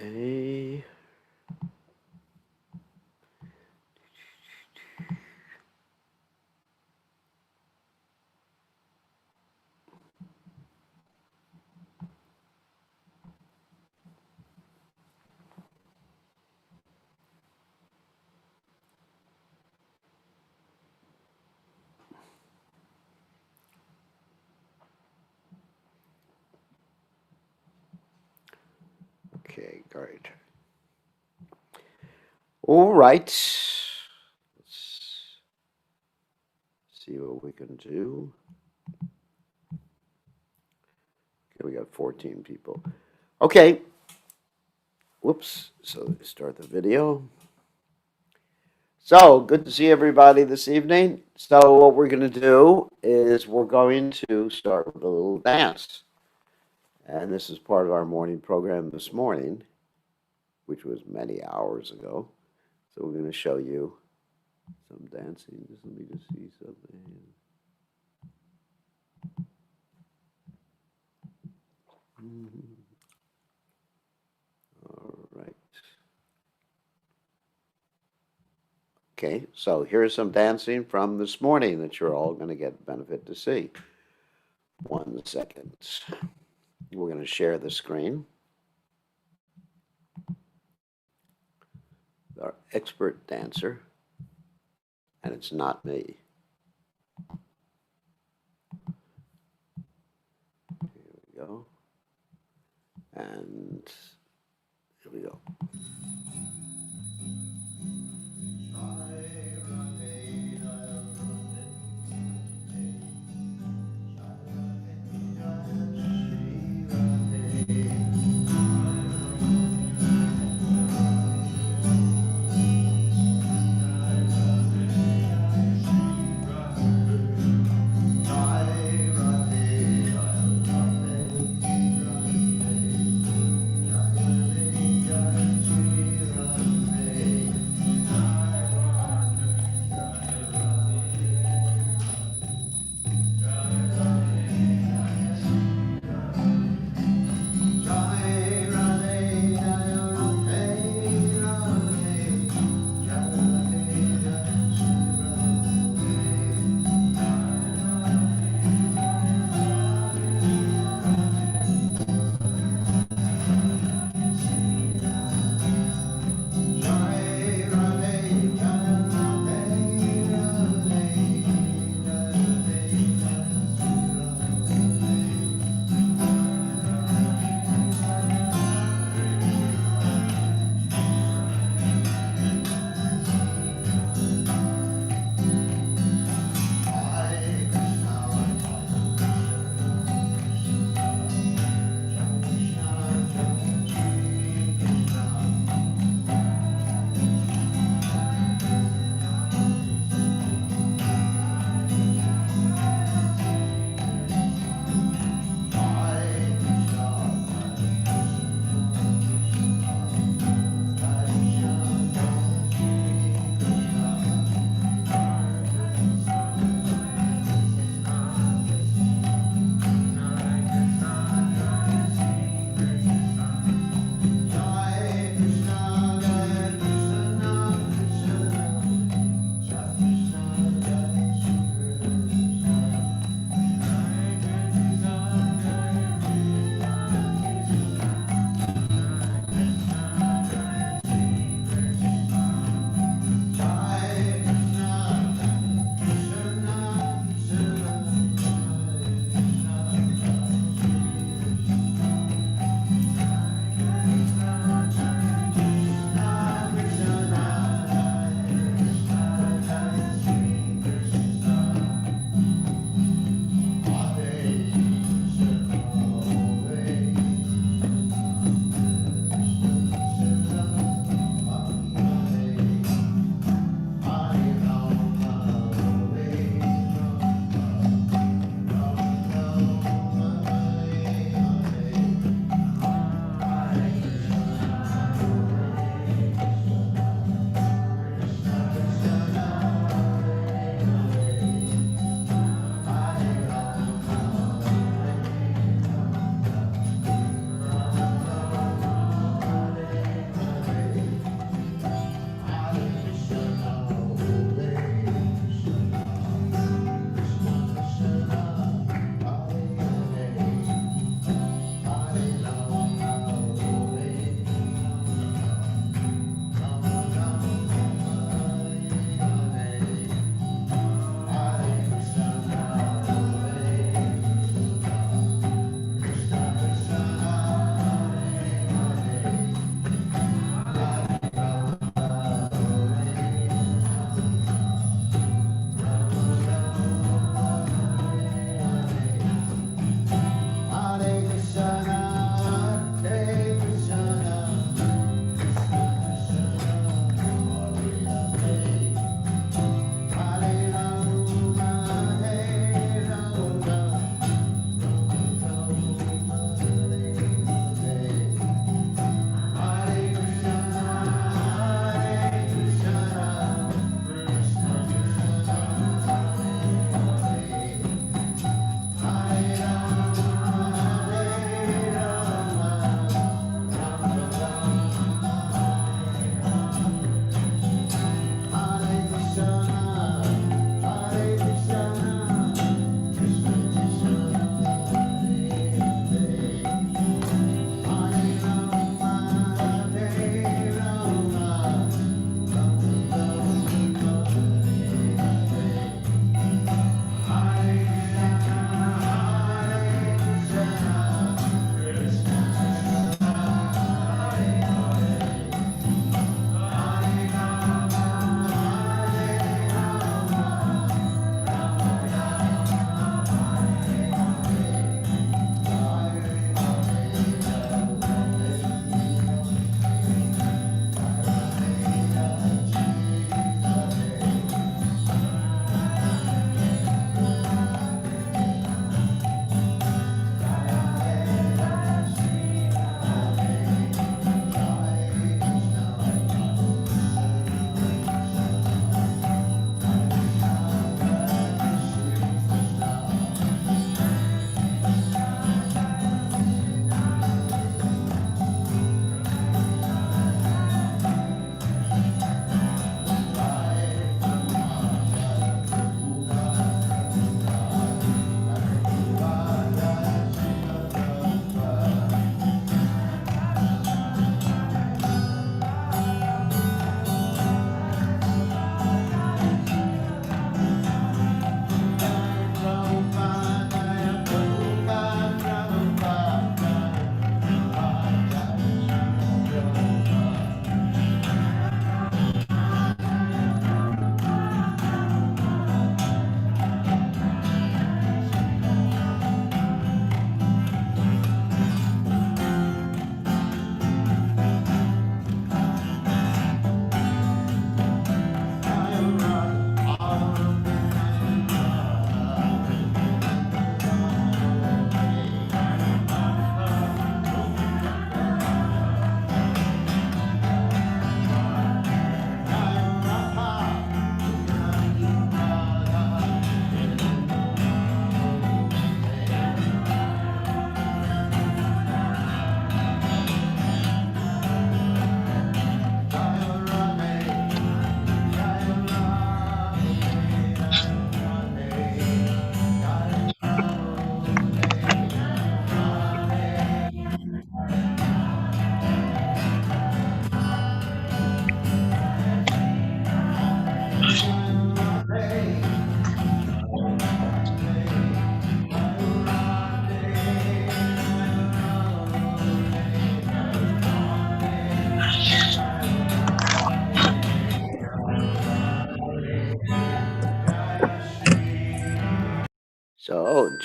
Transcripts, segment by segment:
Okay. Okay, great. All right. Let's see what we can do. Okay, we got 14 people. Okay. Whoops. So start the video. So good to see everybody this evening. So what we're going to do is we're going to start with a little dance. And this is part of our morning program this morning, which was many hours ago. So we're going to show you some dancing. Just let me just see something. All right. Okay, so here's some dancing from this morning that you're all going to get benefit to see. 1 second. We're going to share the screen. Our expert dancer, and it's not me. Here we go. And here we go.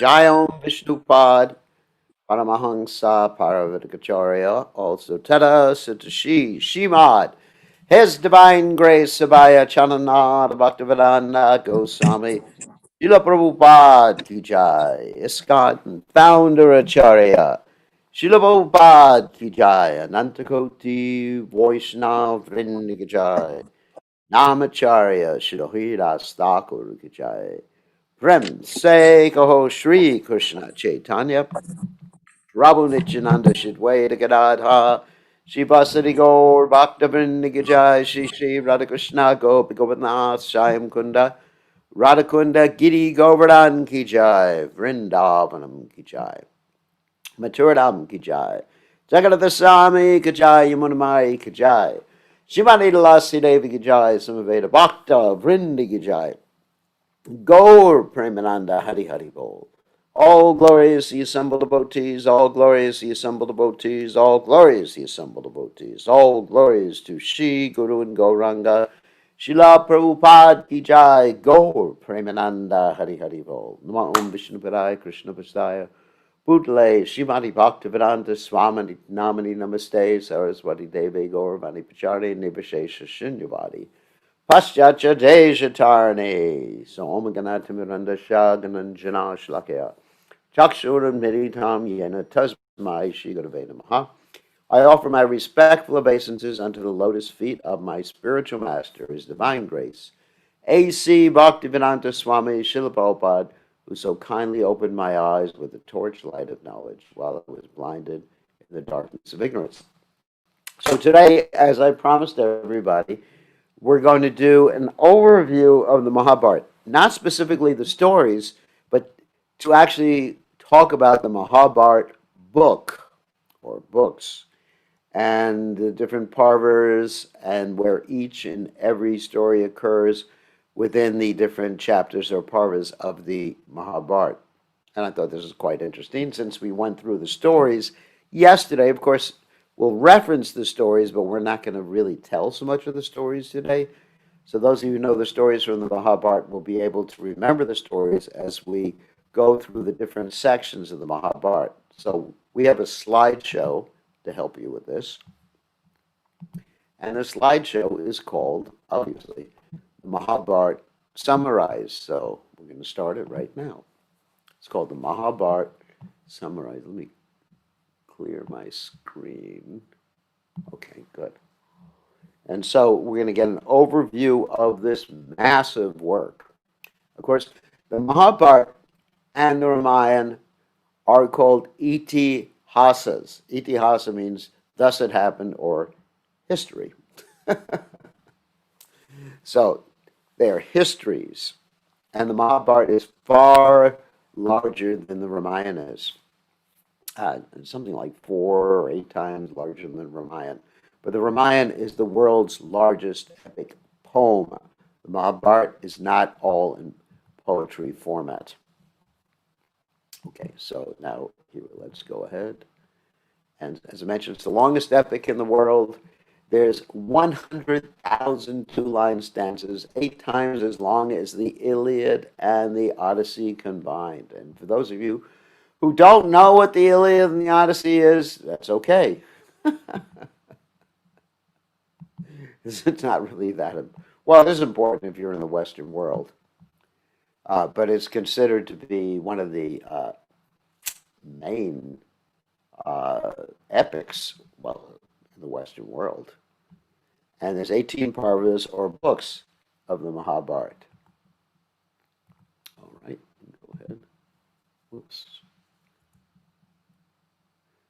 Jayam Vishnupad Paramahansa Paravatikacharya, also Tada Satashi Shimad, His Divine Grace Sabaya Chananad Bhaktivedanta Goswami, Srila Prabhupada Ki Jai, ISKCON Founder Acharya, Srila Prabhupada Ki Jai, Anantakoti Vaishnav Vrinda Ki Jai, Namacharya Shirohiras Thakur Ki Jai, Prem Se Kaho Shri Krishna Chaitanya, Prabhu Nityananda Shidwaita Gadadha, Shivasati Gaur Bhaktivinoda Gajai, Shri Radhakrishna Gopi Govardhanath Shyam Kunda, Radhakunda Giri Govardhan Ki Jai, Vrindavanam Ki Jai, Maturadam Ki Jai, Jagannath Swami Ki Jai, Yamunamai Ki Jai, Shivani Lasi Devi Ki Jai, Samaveda Bhakta Vrindi Ki Jai, Gaur Premananda Hari Hari Bol. All glorious the assembled devotees, all glorious the assembled devotees, all glorious the assembled devotees, all glorious to Shri Guru and Gauranga, Srila Prabhupada Ki Jai, Gaur Premananda Hari Hari Bol. Namo Om Vishnu Padaya Krishna Pastaya, Bhutale Shrimati Bhaktivedanta Swami Namani Namaste, Saraswati Devi Gauravani Pachari Nivashesha Shunyavadi. Paschatya Dejatarne, so Omaganatamuranda Shagananjana Shlakya, Chakshuram Meditam Yena Tasmai Shigadaveda Maha. I offer my respectful obeisances unto the lotus feet of my spiritual master, His Divine Grace, A.C. Bhaktivedanta Swami Srila Prabhupada, who so kindly opened my eyes with the torchlight of knowledge while I was blinded in the darkness of ignorance. So today, as I promised everybody, we're going to do an overview of the Mahabharata, not specifically the stories, but to actually talk about the Mahabharata book or books and the different parvas and where each and every story occurs within the different chapters or parvas of the Mahabharata. And I thought this was quite interesting since we went through the stories yesterday. Of course, we'll reference the stories, but we're not going to really tell so much of the stories today. So those of you who know the stories from the Mahabharata will be able to remember the stories as we go through the different sections of the Mahabharata. So we have a slideshow to help you with this. And the slideshow is called, obviously, the Mahabharata Summarized. So we're going to start it right now. It's called the Mahabharata Summarized. Let me clear my screen. Okay, good. And so we're going to get an overview of this massive work. Of course, the Mahabharata and the Ramayana are called itihasas. Itihasa means thus it happened or history. So they are histories. And the Mahabharata is far larger than the Ramayana is. Something like 4 or 8 times larger than Ramayana. But the Ramayana is the world's largest epic poem. The Mahabharata is not all in poetry format. Okay, so now here, let's go ahead. And as I mentioned, it's the longest epic in the world. There's 100,000 two-line stanzas, 8 times as long as the Iliad and the Odyssey combined. And for those of you who don't know what the Iliad and the Odyssey is, that's okay. It's not really that, well, it is important if you're in the Western world, but it's considered to be one of the main epics, well, in the Western world. And there's 18 parvas or books of the Mahabharata. All right, go ahead. Whoops.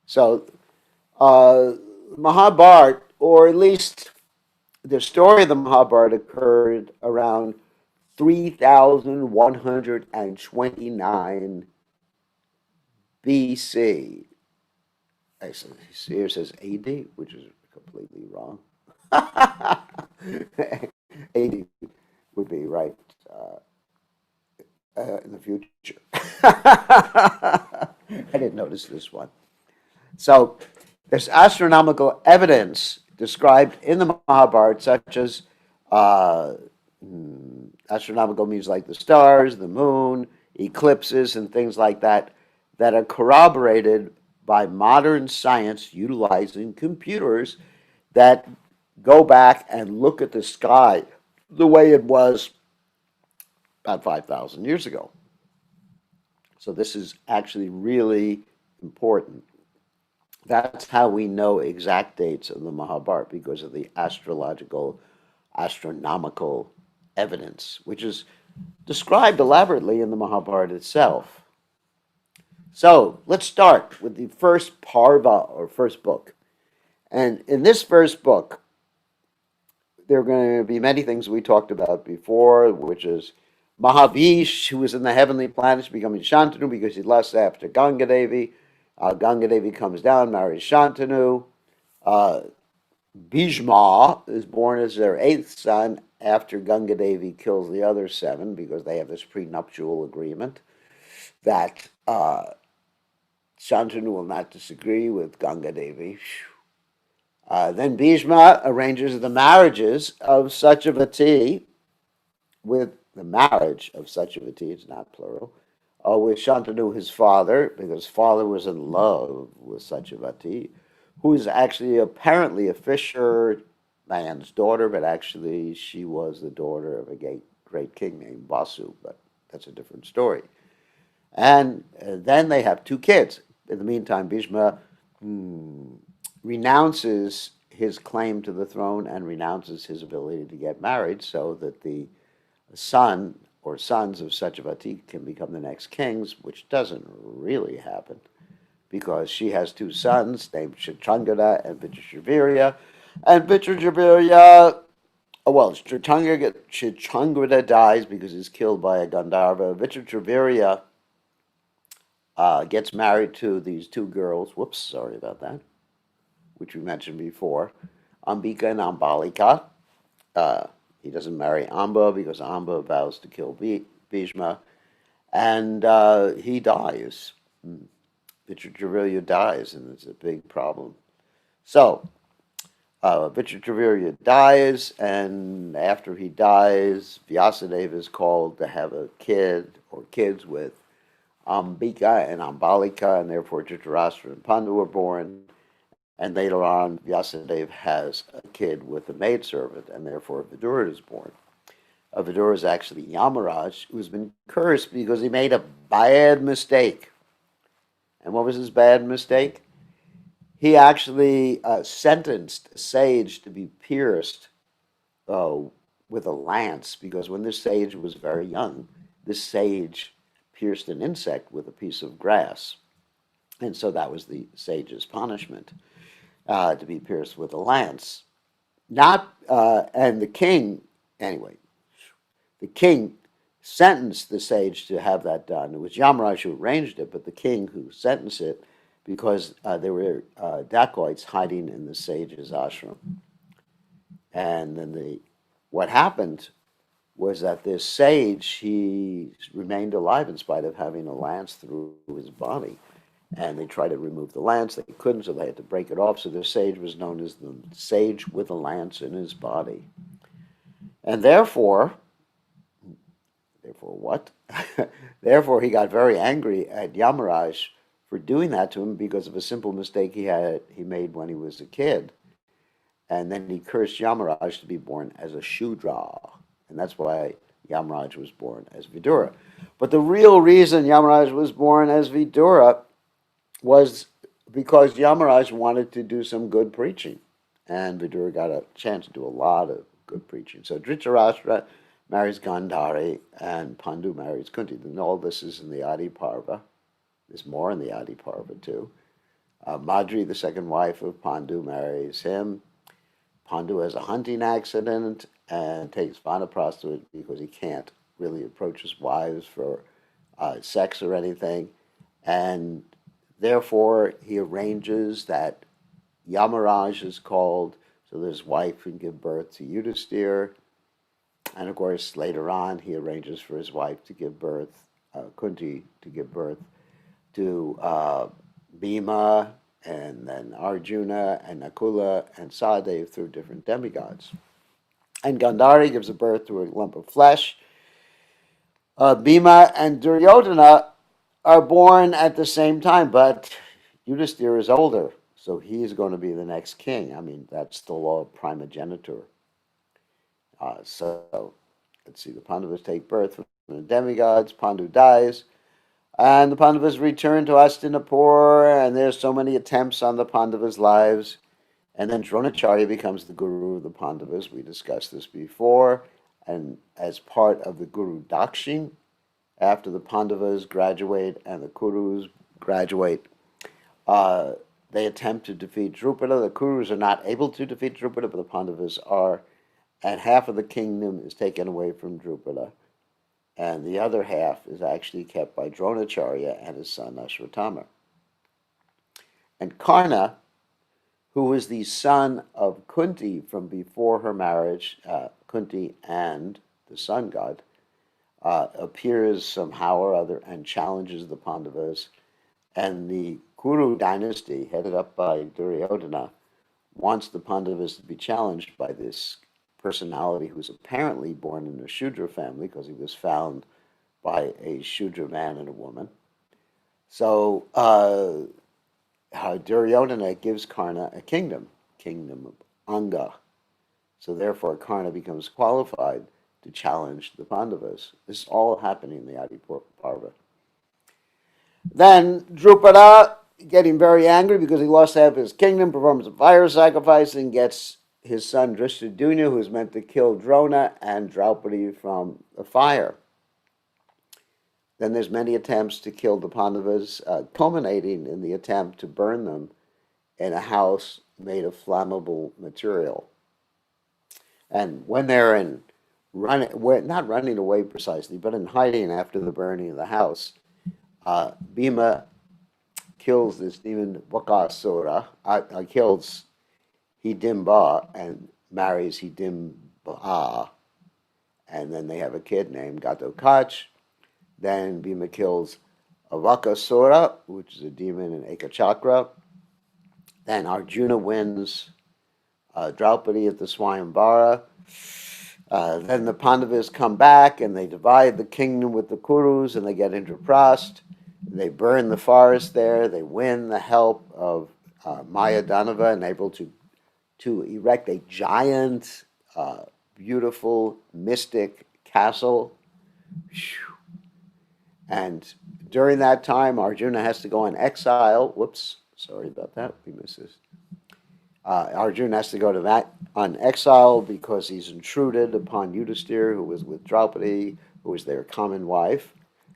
So, Mahabharata, or at least the story of the Mahabharata, occurred around 3129 BC. Here it says AD, which is completely wrong. AD would be right in the future. I didn't notice this one. So there's astronomical evidence described in the Mahabharata, such as astronomical means like the stars, the moon, eclipses and things like that that are corroborated by modern science utilizing computers that go back and look at the sky the way it was about 5,000 years ago. So this is actually really important. That's how we know exact dates of the Mahabharata, because of the astrological, astronomical evidence, which is described elaborately in the Mahabharata itself. So let's start with the first parva, or first book. And in this first book, there are going to be many things we talked about before, which is Mahavish, who was in the heavenly planets, becoming Shantanu because he lusts after Ganga Devi. Ganga Devi comes down, marries Shantanu. Uh, Bhishma is born as their eighth son after Ganga Devi kills the other seven, because they have this prenuptial agreement that Shantanu will not disagree with Ganga Devi. Then Bhishma arranges the marriages of Satyavati with the marriage of Satyavati, it's not plural, with Shantanu, his father, because father was in love with Satyavati, who is actually apparently a fisher man's daughter, but actually she was the daughter of a great king named Vasu, but that's a different story. And then they have two kids. In the meantime, Bhishma renounces his claim to the throne and renounces his ability to get married, so that the son or sons of Satyavati can become the next kings, which doesn't really happen, because she has two sons named Chitrangada and Vichitravirya. And Vichitravirya, well, Chitrangada dies because he's killed by a Gandharva. Vichitravirya gets married to these two girls. Whoops, sorry about that, which we mentioned before, Ambika and Ambalika. He doesn't marry Amba because Amba vows to kill Bhishma, and he dies. Vichitravirya dies, and it's a big problem. So, Vichitravirya dies, and after he dies, Vyasadeva is called to have a kid or kids with Ambika and Ambalika, and therefore Dhritarashtra and Pandu are born. And later on, Vyasadeva has a kid with a maidservant, and therefore Vidura is born. Vidura is actually Yamaraj, who's been cursed because he made a bad mistake. And what was his bad mistake? He actually sentenced a sage to be pierced with a lance, because when this sage was very young, this sage pierced an insect with a piece of grass. And so that was the sage's punishment. To be pierced with a lance. And the king, anyway, the king sentenced the sage to have that done. It was Yamaraj who arranged it, but the king who sentenced it, because there were dacoits hiding in the sage's ashram. And then what happened was that this sage, he remained alive in spite of having a lance through his body. And they tried to remove the lance. They couldn't, so they had to break it off. So the sage was known as the sage with a lance in his body. And therefore what? Therefore, he got very angry at Yamaraj for doing that to him because of a simple mistake he made when he was a kid. And then he cursed Yamaraj to be born as a Shudra. And that's why Yamaraj was born as Vidura. But the real reason Yamaraj was born as Vidura was because Yamaraj wanted to do some good preaching, and Vidura got a chance to do a lot of good preaching. So Dhritarashtra marries Gandhari, and Pandu marries Kunti. And all this is in the Adi Parva. There's more in the Adi Parva too. Madri, the second wife of Pandu, marries him. Pandu has a hunting accident and takes vanaprastha because he can't really approach his wives for sex or anything. And therefore, he arranges that Yamaraj is called so that his wife can give birth to Yudhisthira. And of course, later on, he arranges for his wife to give birth, Kunti, to give birth to Bhima, and then Arjuna, and Nakula, and Sahadev through different demigods. And Gandhari gives a birth to a lump of flesh, Bhima and Duryodhana are born at the same time, but Yudhisthira is older, so he's going to be the next king. I mean, that's the law of primogeniture. So let's see, the Pandavas take birth from the demigods. Pandu dies, and the Pandavas return to Hastinapur, and there's so many attempts on the Pandavas' lives. And then Dronacharya becomes the guru of the Pandavas. We discussed this before. And as part of the Guru Dakshin, after the Pandavas graduate and the Kurus graduate, uh, they attempt to defeat Drupada. The Kurus are not able to defeat Drupada, but the Pandavas are. And half of the kingdom is taken away from Drupada. And the other half is actually kept by Dronacharya and his son Ashwatthama. And Karna, who was the son of Kunti from before her marriage, Kunti and the sun god, appears somehow or other and challenges the Pandavas. And the Kuru dynasty, headed up by Duryodhana, wants the Pandavas to be challenged by this personality who was apparently born in a Shudra family because he was found by a Shudra man and a woman. So Duryodhana gives Karna a kingdom of Anga. So therefore Karna becomes qualified to challenge the Pandavas. This is all happening in the Adi Parva. Then Drupada, getting very angry because he lost half his kingdom, performs a fire sacrifice and gets his son Drishtadyumna, who is meant to kill Drona and Draupadi from the fire. Then there's many attempts to kill the Pandavas, culminating in the attempt to burn them in a house made of flammable material. And when they're not running away precisely, but in hiding after the burning of the house, Bhima kills this demon Bakasura, kills Hidimba and marries Hidimba, and then they have a kid named Gatotkacha. Then Bhima kills Avakasura, which is a demon in Ekachakra. Then Arjuna wins Draupadi at the Swayamvara. Then the Pandavas come back and they divide the kingdom with the Kurus and they get Indraprastha. They burn the forest there. They win the help of Mayadanava and able to erect a giant, beautiful, mystic castle. And during that time, Arjuna has to go on exile. Whoops, sorry about that. We missed this. Arjuna has to go to that on exile because he's intruded upon Yudhisthira, who was with Draupadi, who was their common wife.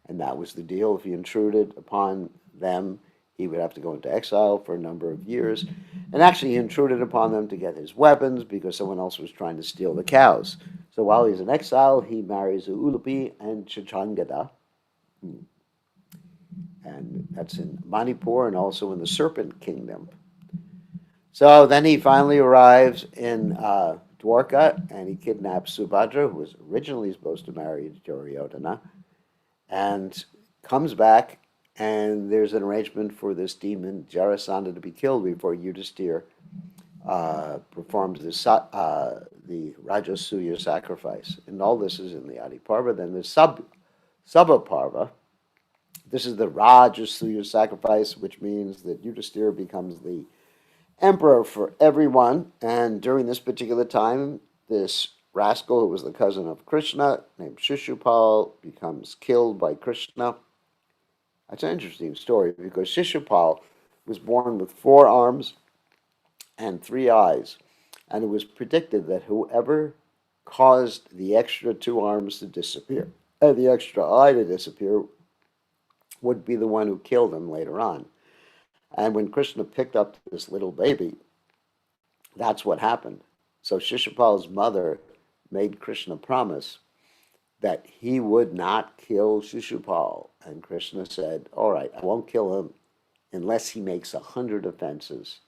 And that was the deal. If he intruded upon them, he would have to go into exile for a number of years. And actually, he intruded upon them to get his weapons because someone else was trying to steal the cows. So while he's in exile, he marries Ulupi and Chitrangada. And that's in Manipur and also in the Serpent Kingdom. So then he finally arrives in Dwarka and he kidnaps Subhadra, who was originally supposed to marry Duryodhana, and comes back, and there's an arrangement for this demon Jarasandha to be killed before Yudhisthira performs the Rajasuya sacrifice. And all this is in the Adi Parva. Then there's Sabha Parva. This is the Rajasuya sacrifice, which means that Yudhisthira becomes the emperor for everyone. And during this particular time, this rascal, who was the cousin of Krishna, named Shishupal, becomes killed by Krishna. That's an interesting story because Shishupal was born with 4 arms and 3 eyes. And it was predicted that whoever caused the extra 2 arms to disappear, and the extra eye to disappear, would be the one who killed him later on. And when Krishna picked up this little baby, that's what happened. So Shishupal's mother made Krishna promise that he would not kill Shishupal. And Krishna said, all right, I won't kill him unless he makes 100 offenses.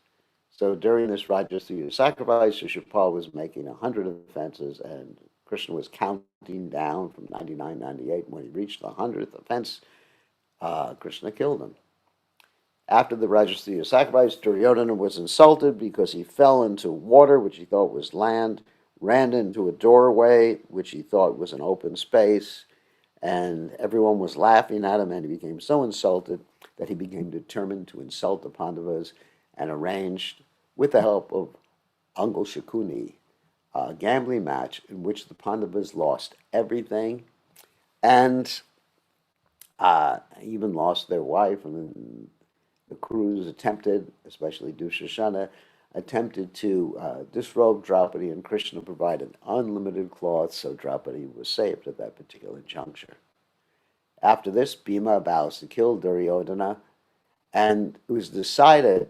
So during this Rajasuya sacrifice, Shishupal was making 100 offenses, and Krishna was counting down from 99, 98. When he reached the 100th offense, Krishna killed him. After the Rajasuya sacrifice, Duryodhana was insulted because he fell into water, which he thought was land, ran into a doorway, which he thought was an open space, And everyone was laughing at him, and he became so insulted that he became determined to insult the Pandavas and arranged, with the help of Uncle Shakuni, a gambling match in which the Pandavas lost everything and even lost their wife. And the crews attempted, especially Dushashana, attempted to disrobe Draupadi, and Krishna provided unlimited cloth, so Draupadi was saved at that particular juncture. After this, Bhima vows to kill Duryodhana, and it was decided,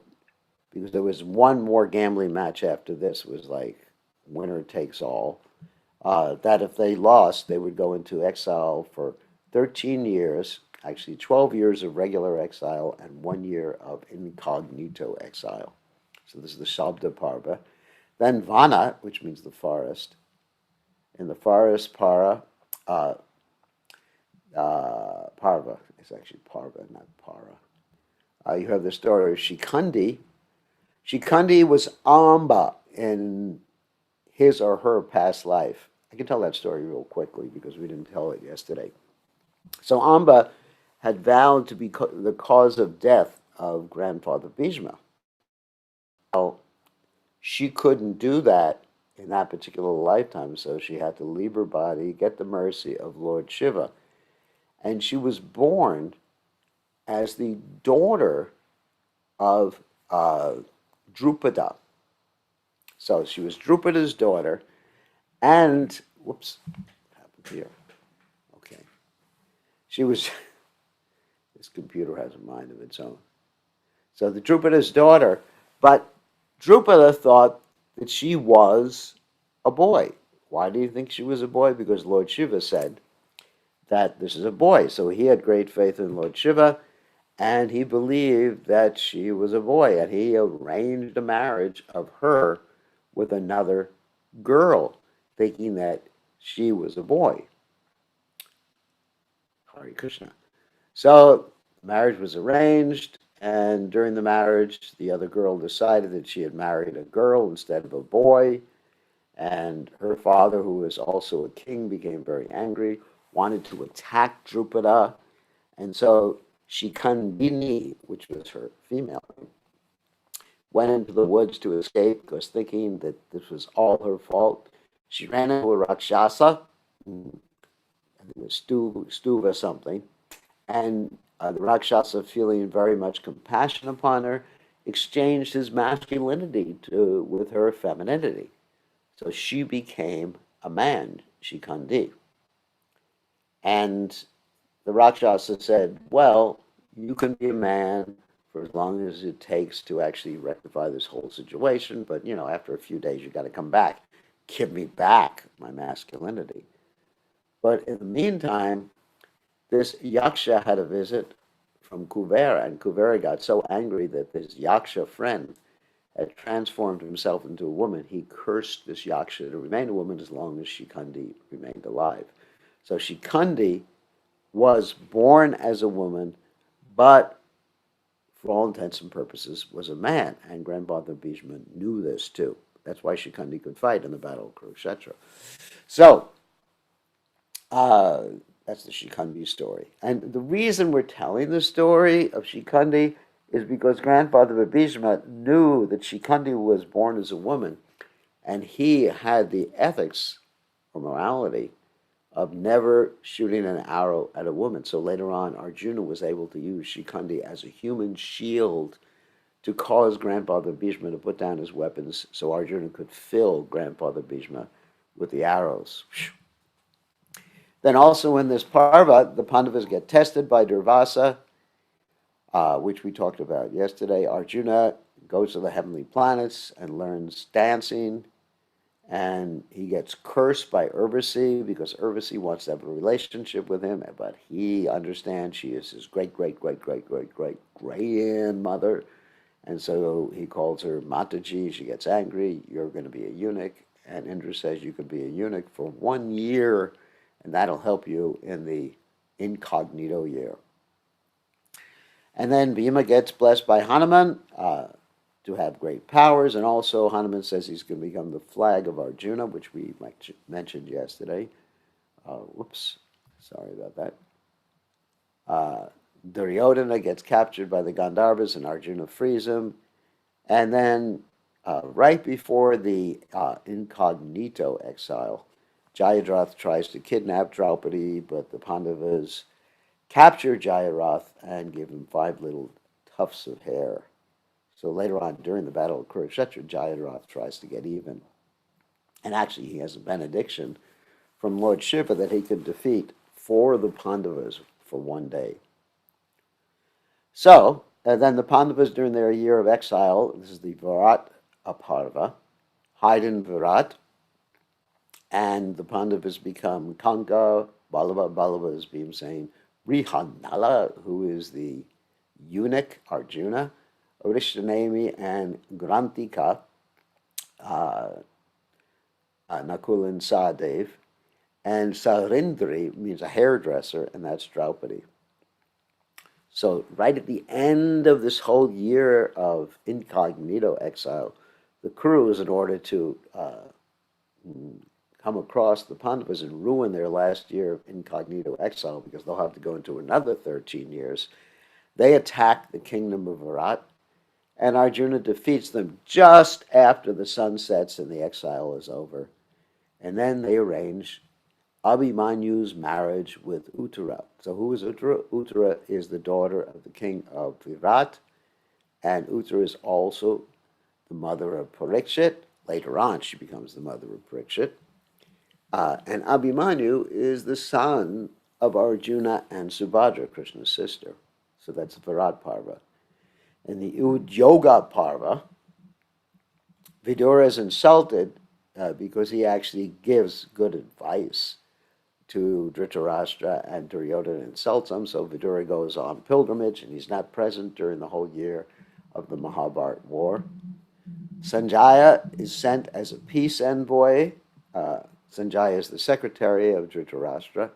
because there was one more gambling match after this, it was like winner takes all, that if they lost, they would go into exile for 13 years, actually 12 years of regular exile and 1 year of incognito exile. So this is the Shabda Parva. Then Vana, which means the forest. In the forest, uh, Parva, it's actually Parva, not Para. You have the story of Shikandi. Shikandi was Amba in his or her past life. I can tell that story real quickly because we didn't tell it yesterday. So Amba had vowed to be the cause of death of grandfather Bhishma. Well, she couldn't do that in that particular lifetime, so she had to leave her body, get the mercy of Lord Shiva. And she was born as the daughter of Drupada. So she was Drupada's daughter, and whoops, what happened here? Okay, she was. This computer has a mind of its own. So the Drupada's daughter, but Drupada thought that she was a boy. Why do you think she was a boy? Because Lord Shiva said that this is a boy. So he had great faith in Lord Shiva, and he believed that she was a boy, and he arranged a marriage of her with another girl, thinking that she was a boy. Hare Krishna. So marriage was arranged, and during the marriage, the other girl decided that she had married a girl instead of a boy, and her father, who was also a king, became very angry, wanted to attack Drupada, and so Shikandini, which was her female name, went into the woods to escape because thinking that this was all her fault. She ran into a Rakshasa, I think it was Stuva something, and the Rakshasa, feeling very much compassion upon her, exchanged his masculinity with her femininity. So she became a man, Shikandi. And the Rakshasa said, well, you can be a man for as long as it takes to actually rectify this whole situation, but, after a few days, you got to come back. Give me back my masculinity. But in the meantime, this Yaksha had a visit from Kuvera, and Kuvera got so angry that this Yaksha friend had transformed himself into a woman. He cursed this Yaksha to remain a woman as long as Shikandi remained alive. So Shikandi was born as a woman, but for all intents and purposes was a man, and grandfather Bhishma knew this too. That's why Shikandi could fight in the Battle of Kurukshetra. So, uh, that's the Shikandi story. And the reason we're telling the story of Shikandi is because grandfather Bhishma knew that Shikandi was born as a woman, and he had the ethics or morality of never shooting an arrow at a woman. So later on, Arjuna was able to use Shikandi as a human shield to cause grandfather Bhishma to put down his weapons so Arjuna could fill grandfather Bhishma with the arrows. Then also in this Parva, the Pandavas get tested by Durvasa, which we talked about yesterday. Arjuna goes to the heavenly planets and learns dancing, and he gets cursed by Urvasi because Urvasi wants to have a relationship with him, but he understands she is his great, great, great, great, great, great grandmother, and so he calls her Mataji. She gets angry. You're going to be a eunuch, and Indra says you could be a eunuch for 1 year, and that'll help you in the incognito year. And then Bhima gets blessed by Hanuman to have great powers, and also Hanuman says he's going to become the flag of Arjuna, which we mentioned yesterday. Whoops, Sorry about that. Duryodhana gets captured by the Gandharvas and Arjuna frees him. And then right before the incognito exile, Jayadratha tries to kidnap Draupadi, but the Pandavas capture Jayadratha and give him 5 little tufts of hair. So later on, during the Battle of Kurukshetra, Jayadratha tries to get even. And actually, he has a benediction from Lord Shiva that he could defeat 4 of the Pandavas for 1 day. So, then the Pandavas, during their year of exile, this is the Virat Aparva, hide in Virat, and the Pandavas become Kanka, Balaba is Bhimsen, Rihanala, who is the eunuch, Arjuna, Arishthanemi, and Grantika, Nakul and Sahadev, and Sarindri means a hairdresser, and that's Draupadi. So right at the end of this whole year of incognito exile, the Kurus, in order to come across the Pandavas and ruin their last year of incognito exile, because they'll have to go into another 13 years, they attack the kingdom of Virat, and Arjuna defeats them just after the sun sets and the exile is over. And then they arrange Abhimanyu's marriage with Uttara. So who is Uttara? Uttara is the daughter of the king of Virat, and Uttara is also the mother of Parikshit. Later on, she becomes the mother of Parikshit. And Abhimanyu is the son of Arjuna and Subhadra, Krishna's sister. So that's Virat Parva. In the Udyoga Parva, Vidura is insulted because he actually gives good advice to Dhritarashtra, and Duryodhana insults him, so Vidura goes on pilgrimage, and he's not present during the whole year of the Mahabharata war. Sanjaya is sent as a peace envoy. Sanjaya is the secretary of Dhritarashtra,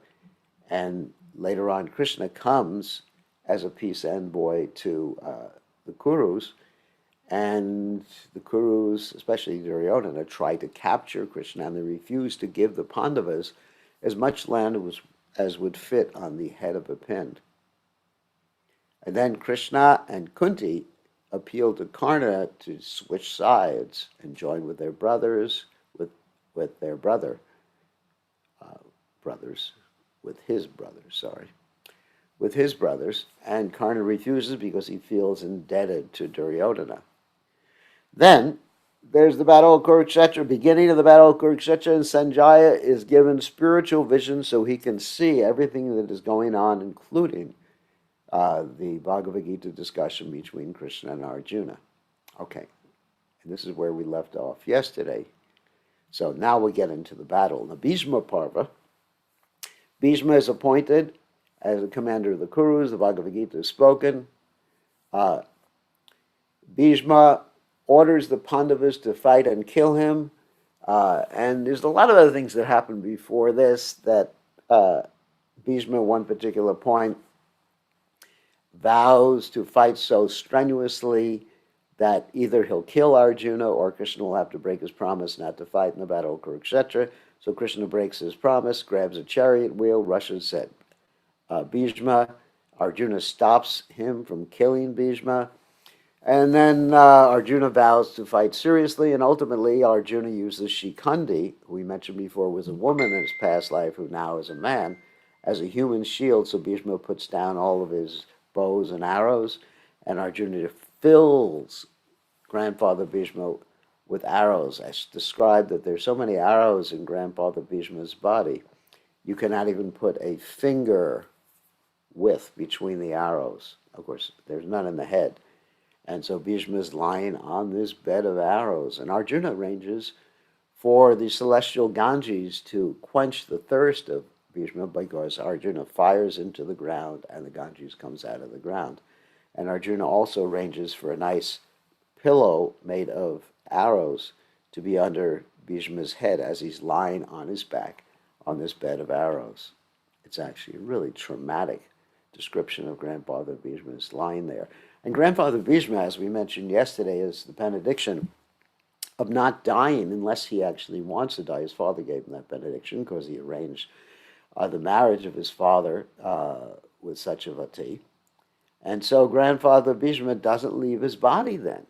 and later on Krishna comes as a peace envoy to the Kurus, and the Kurus, especially Duryodhana, try to capture Krishna, and they refuse to give the Pandavas as much land as would fit on the head of a pin. And then Krishna and Kunti appeal to Karna to switch sides and join with their brothers, with their with his brothers, and Karna refuses because he feels indebted to Duryodhana. Then there's the Battle of Kurukshetra, beginning of the Battle of Kurukshetra, and Sanjaya is given spiritual vision so he can see everything that is going on, including the Bhagavad Gita discussion between Krishna and Arjuna. Okay, and this is where we left off yesterday. So now we get into the battle. The Bhishma Parva, Bhishma is appointed as the commander of the Kurus. The Bhagavad Gita is spoken. Bhishma orders the Pandavas to fight and kill him. And there's a lot of other things that happened before this that Bhishma, at one particular point, vows to fight so strenuously that either he'll kill Arjuna or Krishna will have to break his promise not to fight in the Battle of Kurukshetra. So Krishna breaks his promise, grabs a chariot wheel, rushes at Bhishma. Arjuna stops him from killing Bhishma. And then Arjuna vows to fight seriously, and ultimately Arjuna uses Shikandi, who we mentioned before was a woman in his past life who now is a man, as a human shield. So Bhishma puts down all of his bows and arrows, and Arjuna fills grandfather Bhishma with arrows. As described that there's so many arrows in grandfather Bhishma's body, you cannot even put a finger width between the arrows. Of course, there's none in the head. And so Bhishma is lying on this bed of arrows, and Arjuna arranges for the celestial Ganges to quench the thirst of Bhishma, because Arjuna fires into the ground and the Ganges comes out of the ground. And Arjuna also arranges for a nice pillow made of arrows to be under Bhishma's head as he's lying on his back on this bed of arrows. It's actually a really traumatic description of grandfather Bhishma's lying there. And grandfather Bhishma, as we mentioned yesterday, is the benediction of not dying unless he actually wants to die. His father gave him that benediction because he arranged the marriage of his father with Satyavati. And so grandfather Bhishma doesn't leave his body then,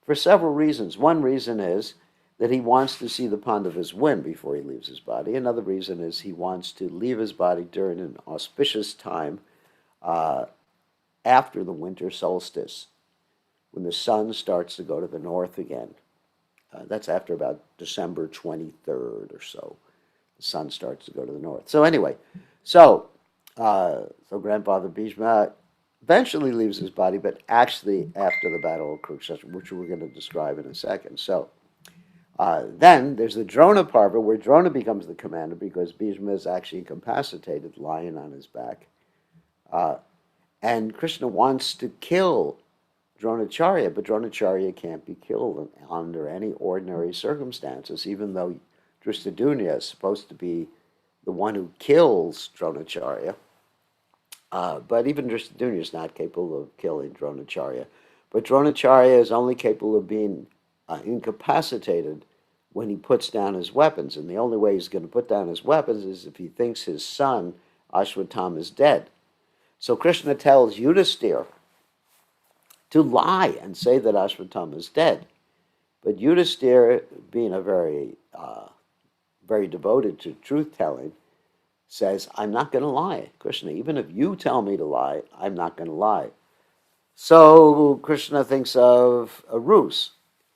for several reasons. One reason is that he wants to see the Pandavas win before he leaves his body. Another reason is he wants to leave his body during an auspicious time after the winter solstice, when the sun starts to go to the north again. That's after about December 23rd or so. The sun starts to go to the north. So anyway, so grandfather Bhishma eventually leaves his body, but actually after the Battle of Kurukshetra, which we're going to describe in a second. So then there's the Drona Parva, where Drona becomes the commander because Bhishma is actually incapacitated, lying on his back. And Krishna wants to kill Dronacharya, but Dronacharya can't be killed under any ordinary circumstances, even though Drishtadyumna is supposed to be the one who kills Dronacharya. But even Drishtadyumna is not capable of killing Dronacharya. But Dronacharya is only capable of being incapacitated when he puts down his weapons. And the only way he's going to put down his weapons is if he thinks his son, Ashwatthama, is dead. So Krishna tells Yudhisthira to lie and say that Ashwatthama is dead. But Yudhisthira, being a very devoted to truth-telling, says, I'm not going to lie, Krishna. Even if you tell me to lie, I'm not going to lie. So Krishna thinks of a ruse.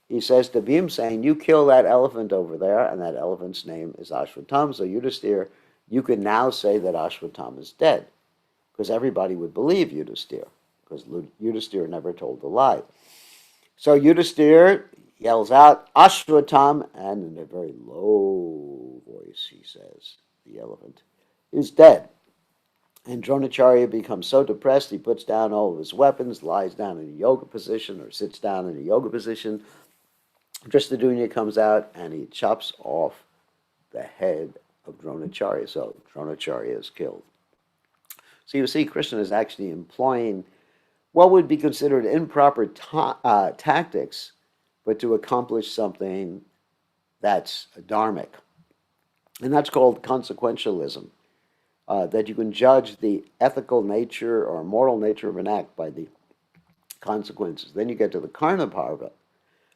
He says to Bhimsena, you kill that elephant over there, and that elephant's name is Ashwatthama. So Yudhisthira, you can now say that Ashwatthama is dead, because everybody would believe Yudhisthira, because Yudhisthira never told a lie. So Yudhisthira yells out, Ashwatthama, and in a very low voice he says, the elephant is dead. And Dronacharya becomes so depressed, he puts down all of his weapons, lies down in a yoga position, or sits down in a yoga position. Drishtadyumna comes out, and he chops off the head of Dronacharya. So Dronacharya is killed. So you see, Krishna is actually employing what would be considered improper tactics, but to accomplish something that's dharmic. And that's called consequentialism, that you can judge the ethical nature or moral nature of an act by the consequences. Then you get to the Karna Parva.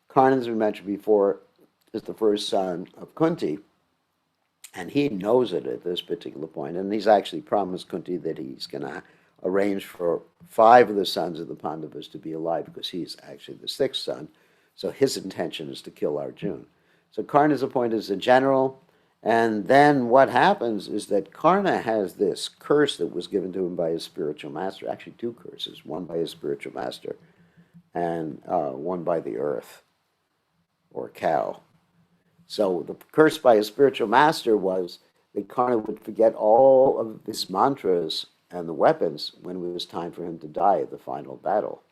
Karna, as we mentioned before, is the first son of Kunti, and he knows it at this particular point, and he's actually promised Kunti that he's going to arrange for 5 of the sons of the Pandavas to be alive, because he's actually the 6th son, so his intention is to kill Arjuna. So Karna is appointed as a general, and then what happens is that Karna has this curse that was given to him by his spiritual master, actually 2 curses, one by his spiritual master and one by the earth, or cow. So the curse by his spiritual master was that Karna would forget all of his mantras and the weapons when it was time for him to die at the final battle.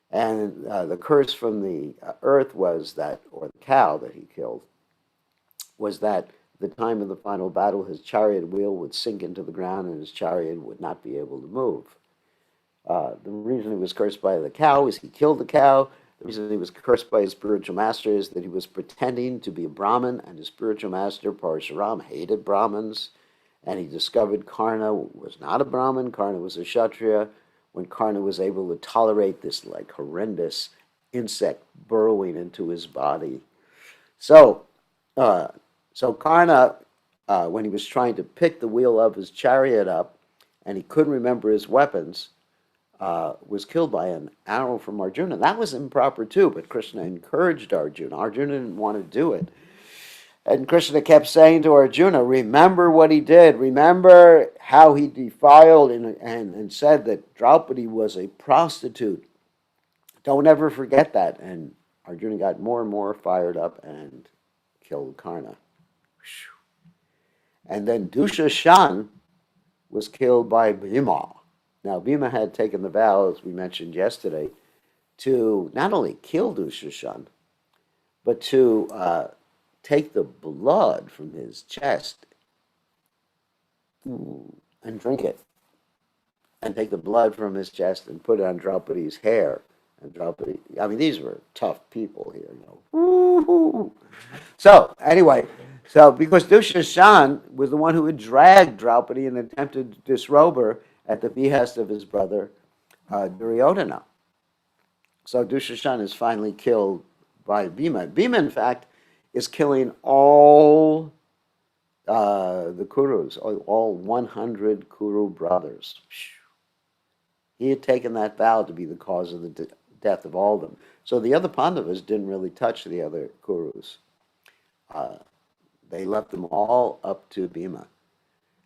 And the curse from the earth was that, or the cow that he killed, was that at the time of the final battle, his chariot wheel would sink into the ground and his chariot would not be able to move. The reason he was cursed by the cow is he killed the cow. The reason he was cursed by his spiritual master is that he was pretending to be a Brahmin, and his spiritual master, Parashuram, hated Brahmins, and he discovered Karna was not a Brahmin, Karna was a Kshatriya, when Karna was able to tolerate this like horrendous insect burrowing into his body. So Karna, when he was trying to pick the wheel of his chariot up, and he couldn't remember his weapons, was killed by an arrow from Arjuna. That was improper too, but Krishna encouraged Arjuna. Arjuna didn't want to do it. And Krishna kept saying to Arjuna, remember what he did. Remember how he defiled and said that Draupadi was a prostitute. Don't ever forget that. And Arjuna got more and more fired up and killed Karna. And then Dushashan was killed by Bhima. Now, Bhima had taken the vow, as we mentioned yesterday, to not only kill Dushashan, but to take the blood from his chest and drink it. And take the blood from his chest and put it on Draupadi's hair. And Draupadi, I mean, these were tough people here, you know. Woo-hoo. So, anyway, So, because Dushyasana was the one who had dragged Draupadi and attempted to disrobe her at the behest of his brother Duryodhana. So Dushyasana is finally killed by Bhima. Bhima, in fact, is killing all the Kurus, all 100 Kuru brothers. He had taken that vow to be the cause of the death of all of them. So the other Pandavas didn't really touch the other Kurus. Uh, they left them all up to Bhima.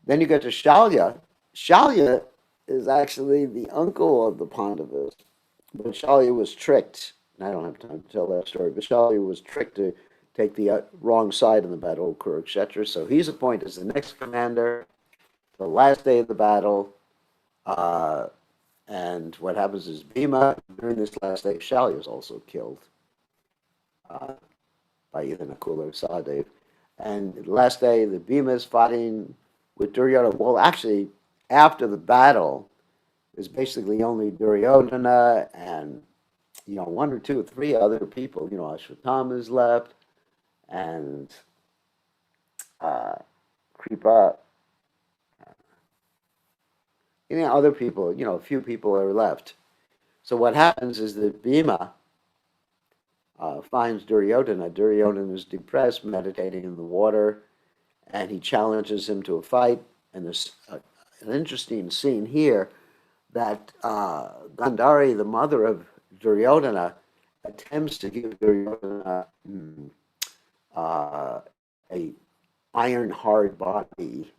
Then you get to Shalya. Shalya is actually the uncle of the Pandavas, but Shalya was tricked. I don't have time to tell that story, but Shalya was tricked to take the wrong side in the battle of Kurukshetra. So he's appointed as the next commander, the last day of the battle. And what happens is Bhima, during this last day, Shalya is also killed uh, by either Nakula or Sahadev. And the last day, the Bhima is fighting with Duryodhana. Well, actually, after the battle, there's basically only Duryodhana and, one or two or three other people. Ashwatthama is left, and Kripa, other people, a few people are left. So what happens is that Bhima finds Duryodhana. Duryodhana is depressed, meditating in the water, and he challenges him to a fight. And there's an interesting scene here that Gandhari, the mother of Duryodhana, attempts to give Duryodhana a iron hard body,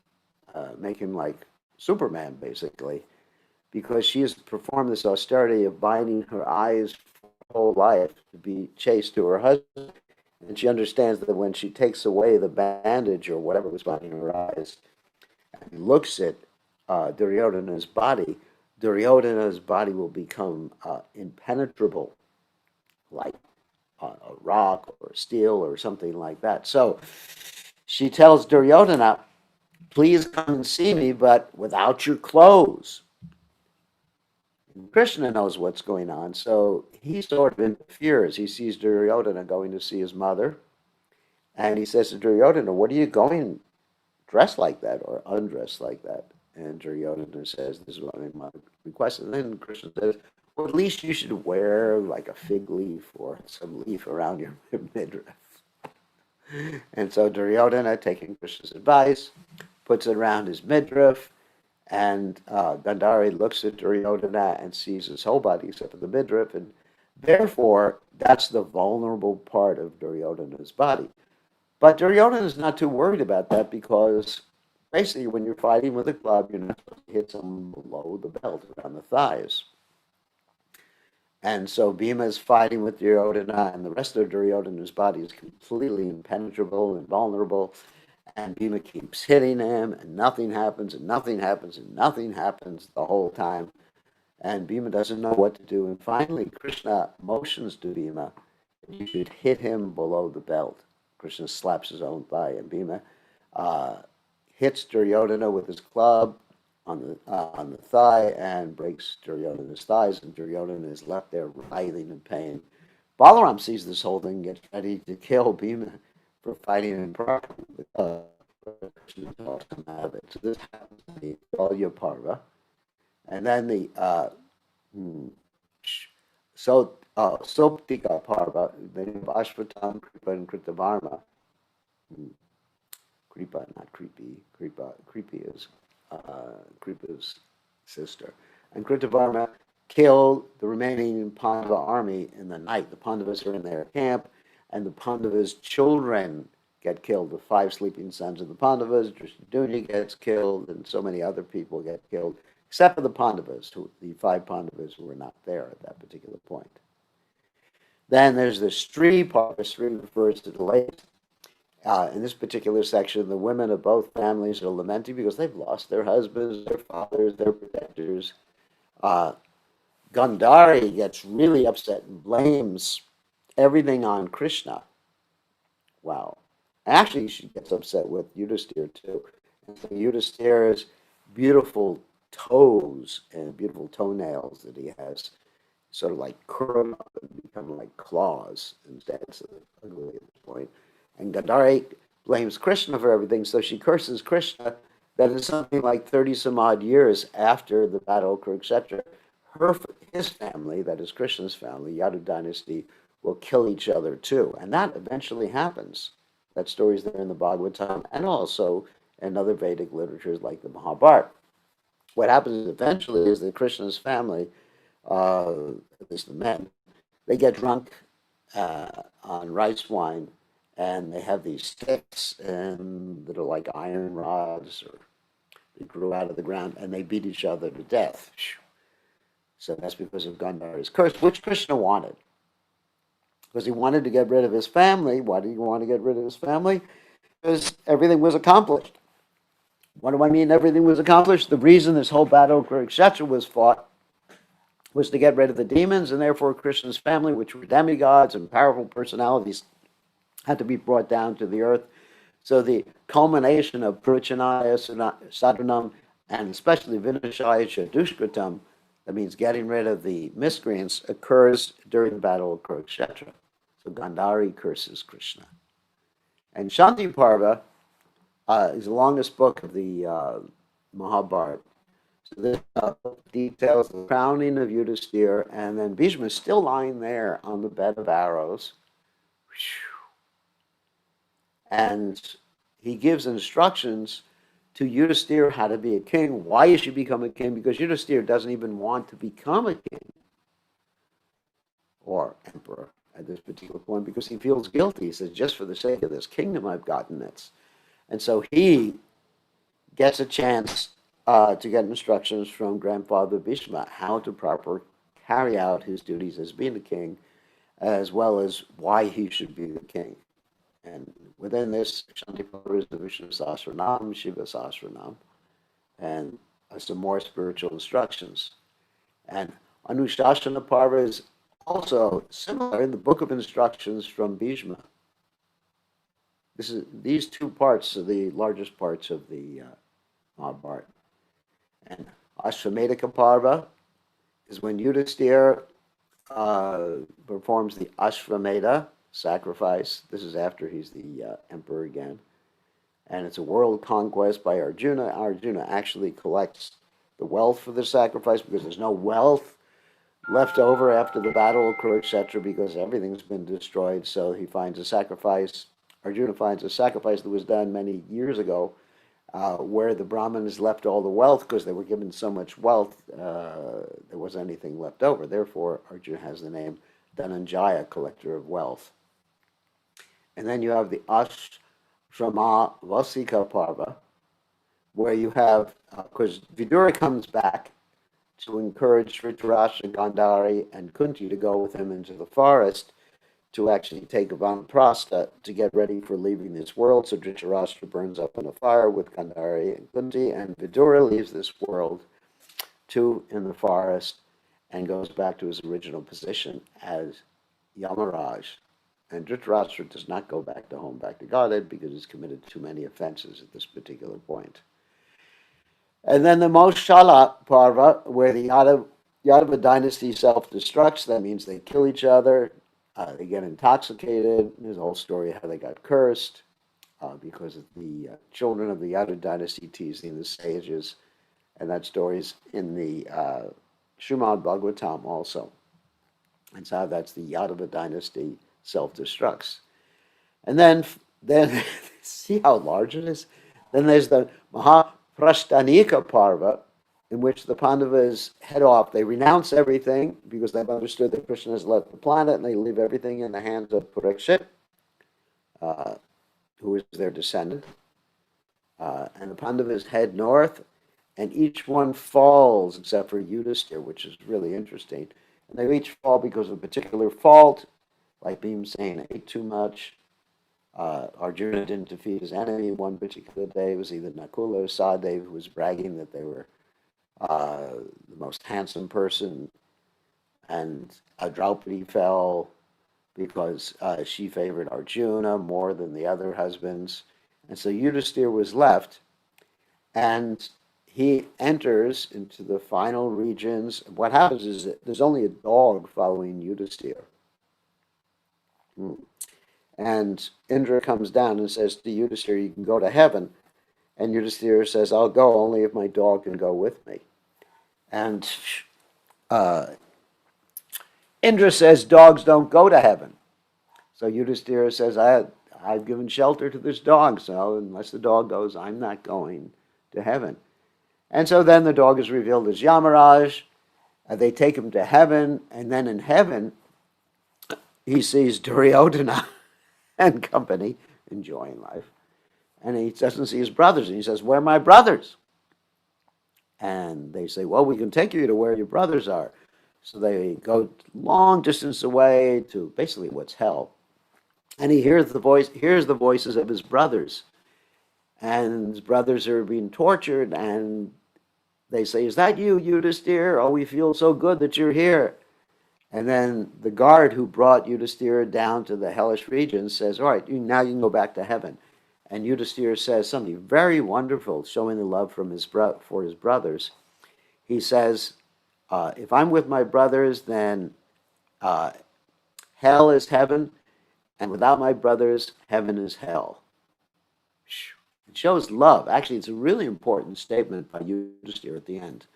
make him like Superman, basically, because she has performed this austerity of binding her eyes for her whole life to be chaste to her husband. And she understands that when she takes away the bandage or whatever was binding her eyes and looks at Duryodhana's body will become impenetrable, like a rock or steel or something like that. So she tells Duryodhana, please come and see me, but without your clothes. And Krishna knows what's going on, so he sort of interferes. He sees Duryodhana going to see his mother, and he says to Duryodhana, what are you going dressed like that or undressed like that? And Duryodhana says, this is what my mother requested. And then Krishna says, well, at least you should wear like a fig leaf or some leaf around your midriff. And so Duryodhana, taking Krishna's advice, puts it around his midriff, and Gandhari looks at Duryodhana and sees his whole body except for the midriff, and therefore that's the vulnerable part of Duryodhana's body. But Duryodhana is not too worried about that because basically when you're fighting with a club, you're not supposed to hit someone below the belt, around the thighs. And so Bhima is fighting with Duryodhana, and the rest of Duryodhana's body is completely impenetrable and vulnerable. And Bhima keeps hitting him, and nothing happens, and nothing happens, and nothing happens the whole time. And Bhima doesn't know what to do. And finally, Krishna motions to Bhima that you should hit him below the belt. Krishna slaps his own thigh, and Bhima hits Duryodhana with his club on the thigh and breaks Duryodhana's thighs, and Duryodhana is left there writhing in pain. Balaram sees this whole thing, gets ready to kill Bhima for fighting improperly. Krishna talks him out of it. So this happens in the Balya Parva. And then the Soptika Parva, then Ashvatam, Kripa, and Kritavarma. Kripa, not creepy. Creepy is Kripa's sister. And Kritavarma killed the remaining Pandava army in the night. The Pandavas are in their camp, and the Pandavas' children get killed. The 5 sleeping sons of the Pandavas, Drishtadyumna gets killed, and so many other people get killed, except for the Pandavas, the 5 Pandavas who were not there at that particular point. Then there's the Sri part. Sri refers to the late. In this particular section, the women of both families are lamenting because they've lost their husbands, their fathers, their protectors. Gandhari gets really upset and blames everything on Krishna. Wow. Actually, she gets upset with Yudhisthira too. And so Yudhisthira's beautiful toes and beautiful toenails that he has sort of like curl up and become like claws instead. So they're ugly at this point. And Gandhari blames Krishna for everything, so she curses Krishna. That is something like 30 some odd years after the battle of Kurukshetra. His family, that is Krishna's family, Yadu dynasty, will kill each other too. And that eventually happens. That story is there in the Bhagavatam and also in other Vedic literatures like the Mahabharata. What happens eventually is that Krishna's family, at least the men, they get drunk on rice wine, and they have these sticks and that are like iron rods, or they grew out of the ground, and they beat each other to death. So that's because of Gandhari's curse, which Krishna wanted. Because he wanted to get rid of his family. Why did he want to get rid of his family? Because everything was accomplished. What do I mean everything was accomplished? The reason this whole battle of Kurukshetra was fought was to get rid of the demons, and therefore Krishna's family, which were demigods and powerful personalities, had to be brought down to the earth. So the culmination of Pruchanaya Sadhanam, and especially Vinashaya Dushkratam, that means getting rid of the miscreants, occurs during the battle of Kurukshetra. So Gandhari curses Krishna. And Shanti Parva is the longest book of the Mahabharata. So this details the crowning of Yudhisthira, and then Bhishma is still lying there on the bed of arrows. And he gives instructions to Yudhisthira how to be a king. Why you should become a king? Because Yudhisthira doesn't even want to become a king or emperor at this particular point because he feels guilty. He says, just for the sake of this kingdom I've gotten this. And so he gets a chance to get instructions from grandfather Bhishma how to properly carry out his duties as being a king, as well as why he should be the king. And within this, Shantiparva is the Vishnu Sahasranam, Shiva Sahasranam, and some more spiritual instructions. And Anushasana Parva is also similar in the book of instructions from Bhishma. These two parts are the largest parts of the Mahabharata. And Ashvamedha Parva is when Yudhisthira performs the Ashvamedha sacrifice. This is after he's the emperor again. And it's a world conquest by Arjuna. Arjuna actually collects the wealth for the sacrifice because there's no wealth left over after the battle of Kurukshetra because everything's been destroyed. So he finds a sacrifice. Arjuna finds a sacrifice that was done many years ago where the Brahmins left all the wealth because they were given so much wealth, there wasn't anything left over. Therefore, Arjuna has the name Dhananjaya, collector of wealth. And then you have the Ashrama Vasika Parva, where you have, because Vidura comes back to encourage Dhritarashtra, Gandhari, and Kunti to go with him into the forest to actually take Vanaprastha to get ready for leaving this world. So Dhritarashtra burns up in a fire with Gandhari and Kunti, and Vidura leaves this world too in the forest and goes back to his original position as Yamaraj. And Dhritarashtra does not go back to home, back to Godhead, because he's committed too many offenses at this particular point. And then the Maushala Parva, where the Yadava dynasty self-destructs, that means they kill each other, they get intoxicated. There's a whole story how they got cursed because of the children of the Yadu dynasty teasing the sages. And that story's in the Srimad Bhagavatam also. And so that's the Yadava dynasty self-destructs. And then see how large it is? Then there's the Mahaprashtanika Parva, in which the Pandavas head off. They renounce everything because they've understood that Krishna has left the planet, and they leave everything in the hands of Parikshit, who is their descendant. And the Pandavas head north, and each one falls except for Yudhisthira, which is really interesting. And they each fall because of a particular fault, like Bhimsena ate too much. Arjuna didn't defeat his enemy one particular day. It was either Nakula or Sahadev who was bragging that they were the most handsome person, and Draupadi fell because she favored Arjuna more than the other husbands. And so Yudhisthira was left, and he enters into the final regions. What happens is that there's only a dog following Yudhisthira. And Indra comes down and says to Yudhishthira, you can go to heaven. And Yudhishthira says, I'll go only if my dog can go with me. And uh, Indra says, dogs don't go to heaven. So Yudhishthira says, I've given shelter to this dog, so unless the dog goes, I'm not going to heaven. And so then the dog is revealed as Yamaraj. They take him to heaven, and then in heaven, he sees Duryodhana and company enjoying life. And he doesn't see his brothers, and he says, where are my brothers? And they say, well, we can take you to where your brothers are. So they go long distance away to basically what's hell. And he hears the voices of his brothers. And his brothers are being tortured, and they say, is that you, Yudhishthira? Oh, we feel so good that you're here. And then the guard who brought Yudhishthira down to the hellish region says, all right, now you can go back to heaven. And Yudhishthira says something very wonderful, showing the love for his brothers. He says, if I'm with my brothers, then hell is heaven, and without my brothers, heaven is hell. It shows love. Actually, it's a really important statement by Yudhishthira at the end.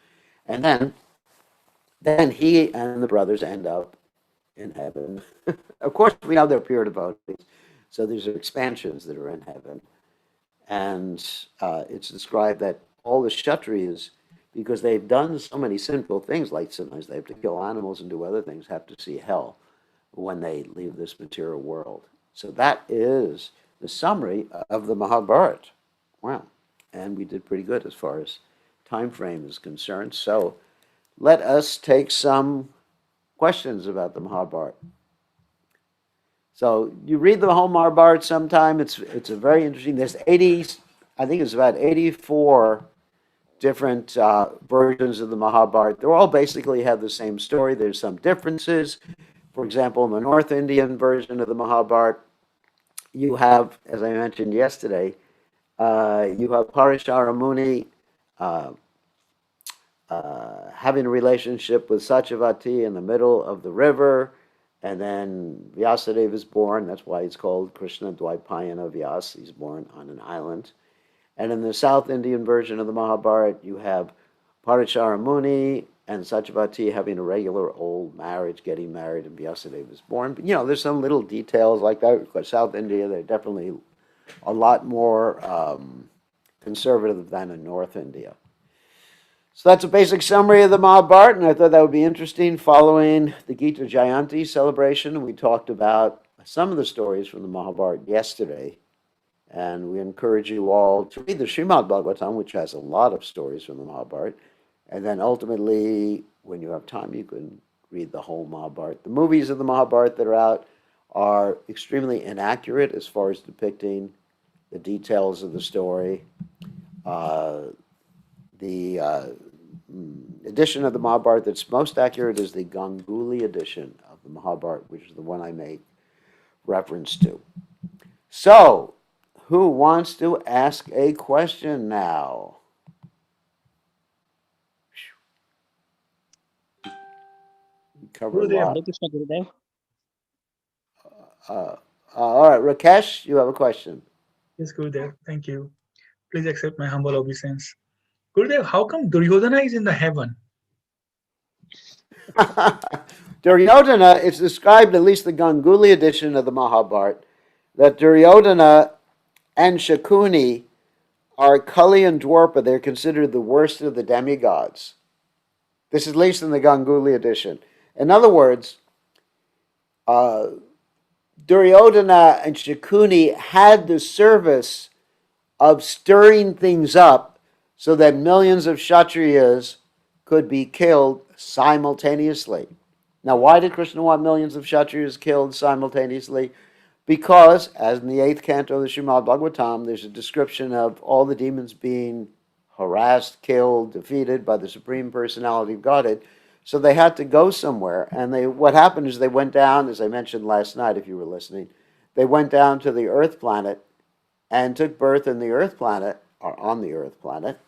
And then he and the brothers end up in heaven. Of course, we know they're pure devotees, so these are expansions that are in heaven. And it's described that all the Kshatriyas, because they've done so many sinful things, like sometimes they have to kill animals and do other things, have to see hell when they leave this material world. So that is the summary of the Mahabharata. Wow. And we did pretty good as far as time frame is concerned. So let us take some questions about the Mahabharata. So you read the whole Mahabharata sometime. It's a very interesting. There's 80, I think it's about 84 different versions of the Mahabharata. They all basically have the same story. There's some differences. For example, in the North Indian version of the Mahabharata, you have, as I mentioned yesterday, you have Parashara Muni having a relationship with Satyavati in the middle of the river, and then Vyasadeva is born. That's why it's called Krishna Dvaipayana Vyas. He's born on an island. And in the South Indian version of the Mahabharata, you have Parashara Muni and Satyavati having a regular old marriage, getting married, and Vyasadeva is born. But, there's some little details like that. Because South India, they're definitely a lot more conservative than in North India. So that's a basic summary of the Mahabharata, and I thought that would be interesting. Following the Gita Jayanti celebration, we talked about some of the stories from the Mahabharata yesterday, and we encourage you all to read the Srimad Bhagavatam, which has a lot of stories from the Mahabharata, and then ultimately, when you have time, you can read the whole Mahabharata. The movies of the Mahabharata that are out are extremely inaccurate as far as depicting the details of the story. The edition of the Mahabharata that's most accurate is the Ganguly edition of the Mahabharata, which is the one I make reference to. So, who wants to ask a question now? We covered a lot. Hare Krishna Gurudev. All right, Rakesh, you have a question. Yes, Gurudev, thank you. Please accept my humble obeisance. Gurudev, how come Duryodhana is in the heaven? Duryodhana, it's described, at least the Ganguly edition of the Mahabharata, that Duryodhana and Shakuni are Kali and Dwarpa. They're considered the worst of the demigods. This is at least in the Ganguly edition. In other words, Duryodhana and Shakuni had the service of stirring things up so that millions of Kshatriyas could be killed simultaneously. Now, why did Krishna want millions of Kshatriyas killed simultaneously? Because, as in the 8th canto of the Srimad Bhagavatam, there's a description of all the demons being harassed, killed, defeated by the Supreme Personality of Godhead. So they had to go somewhere. And what happened is they went down, as I mentioned last night, if you were listening, they went down to the Earth planet and took birth in the Earth planet, or on the Earth planet.